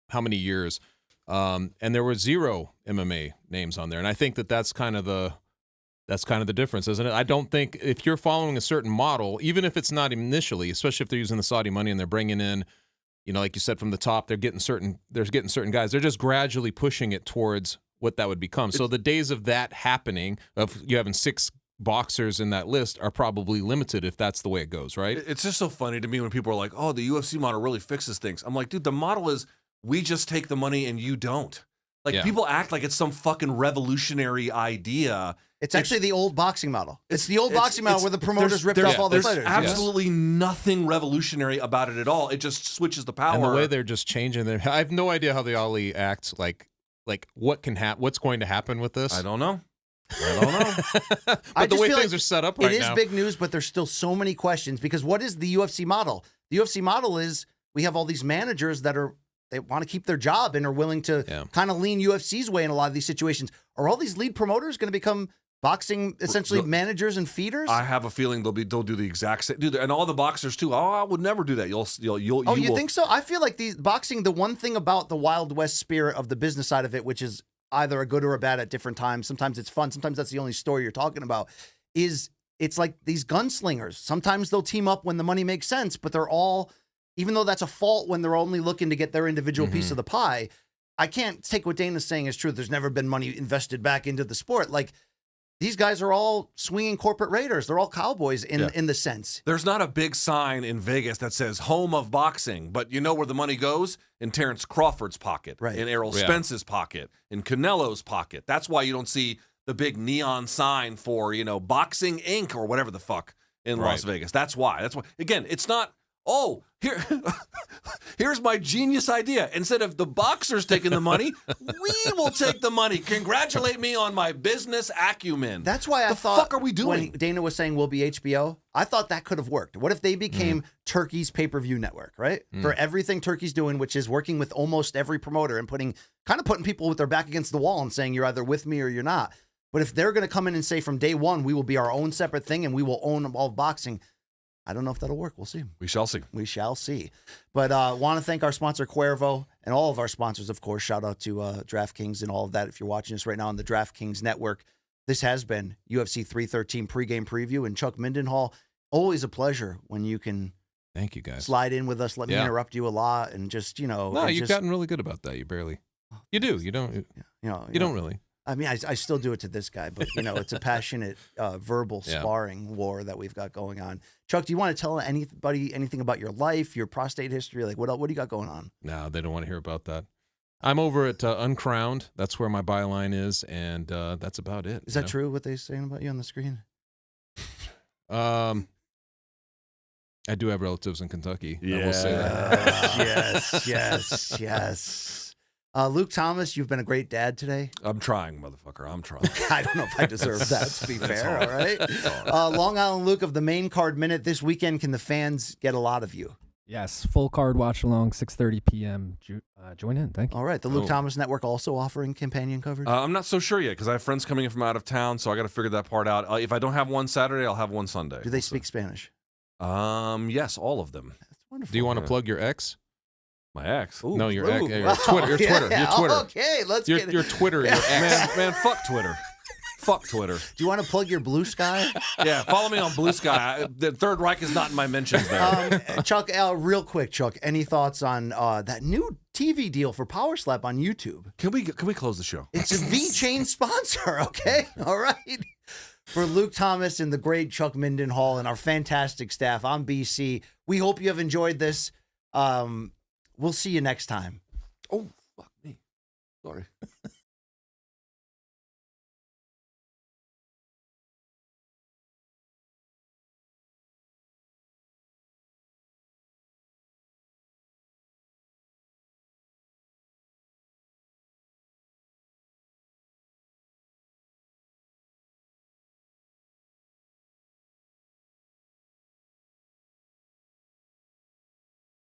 how many years? And there were 0 MMA names on there. And I think that's kind of the difference, isn't it? I don't think if you're following a certain model, even if it's not initially, especially if they're using the Saudi money and they're bringing in, like you said, from the top, they're getting certain guys. They're just gradually pushing it towards what that would become. So the days of that happening, of you having 6 boxers in that list, are probably limited if that's the way it goes, right? It's just so funny to me when people are like, oh, the UFC model really fixes things. I'm like, dude, the model is we just take the money and you don't. Like, people act like it's some fucking revolutionary idea. It's actually the old boxing model. It's the old boxing model where the promoters ripped off all the fighters. There's absolutely nothing revolutionary about it at all. It just switches the power. And the way they're just changing I have no idea how the Ali acts. Like what's going to happen with this? I don't know. But the way things are set up right now. It is big news, but there's still so many questions because what is the UFC model? The UFC model is we have all these managers that they want to keep their job and are willing to kind of lean UFC's way in a lot of these situations. Are all these lead promoters going to become boxing essentially managers and feeders? I have a feeling they'll do the exact same. Dude, and all the boxers too. Oh, I would never do that. You think so? I feel like the one thing about the Wild West spirit of the business side of it, which is either a good or a bad at different times. Sometimes it's fun. Sometimes that's the only story you're talking about. It's like these gunslingers. Sometimes they'll team up when the money makes sense, but they're all, even though that's a fault when they're only looking to get their individual piece of the pie. I can't take what Dana's saying as true. There's never been money invested back into the sport. Like, these guys are all swinging corporate raiders. They're all cowboys in the sense. There's not a big sign in Vegas that says home of boxing, but you know where the money goes? In Terrence Crawford's pocket, in Errol Spence's pocket, in Canelo's pocket. That's why you don't see the big neon sign for, Boxing Inc. or whatever the fuck in Las Vegas. That's why. Again, it's not, here's my genius idea. Instead of the boxers taking the money, we will take the money. Congratulate me on my business acumen. That's why I thought, the fuck are we doing? When Dana was saying we'll be HBO, I thought that could have worked. What if they became Turkey's pay-per-view network, right? For everything Turkey's doing, which is working with almost every promoter and putting people with their back against the wall and saying you're either with me or you're not. But if they're going to come in and say from day one, we will be our own separate thing and we will own all of boxing, I don't know if that'll work. We'll see. We shall see. We shall see. But want to thank our sponsor, Cuervo, and all of our sponsors, of course. Shout out to DraftKings and all of that. If you're watching us right now on the DraftKings Network, this has been UFC 313 Pregame Preview. And Chuck Mindenhall, always a pleasure when you can thank you guys slide in with us. Let me interrupt you a lot and just, No, you've gotten really good about that. You barely. You do. You don't. You don't really. I mean, I still do it to this guy, but, it's a passionate verbal sparring war that we've got going on. Chuck, do you want to tell anybody anything about your life, your prostate history? Like, what do you got going on? No, they don't want to hear about that. I'm over at Uncrowned. That's where my byline is, and that's about it. Is that true, what they're saying about you on the screen? I do have relatives in Kentucky. Yeah. I will say that. Yes. Luke Thomas, you've been a great dad today. I'm trying, motherfucker. I'm trying. I don't know if I deserve that, to be fair. All right. Long Island Luke of the Main Card Minute. This weekend, can the fans get a lot of you? Yes. Full card watch along, 6:30 p.m. Join in. Thank you. All right. The Luke Thomas Network also offering companion coverage? I'm not so sure yet because I have friends coming in from out of town, so I got to figure that part out. If I don't have one Saturday, I'll have one Sunday. Do they speak Spanish? Yes, all of them. That's wonderful. Do you want to plug your ex? My ex? Ooh, no, your ex. Your Twitter. Your Twitter. Okay, let's get it. Your Twitter. Your ex. Man, fuck Twitter. Fuck Twitter. Do you want to plug your Blue Sky? Yeah, follow me on Blue Sky. The Third Reich is not in my mentions there. Chuck, real quick, Chuck, any thoughts on that new TV deal for Power Slap on YouTube? Can we close the show? It's a V-Chain sponsor, okay? All right. For Luke Thomas and the great Chuck Mindenhall and our fantastic staff, I'm BC. We hope you have enjoyed this. We'll see you next time. Oh, fuck me. Sorry.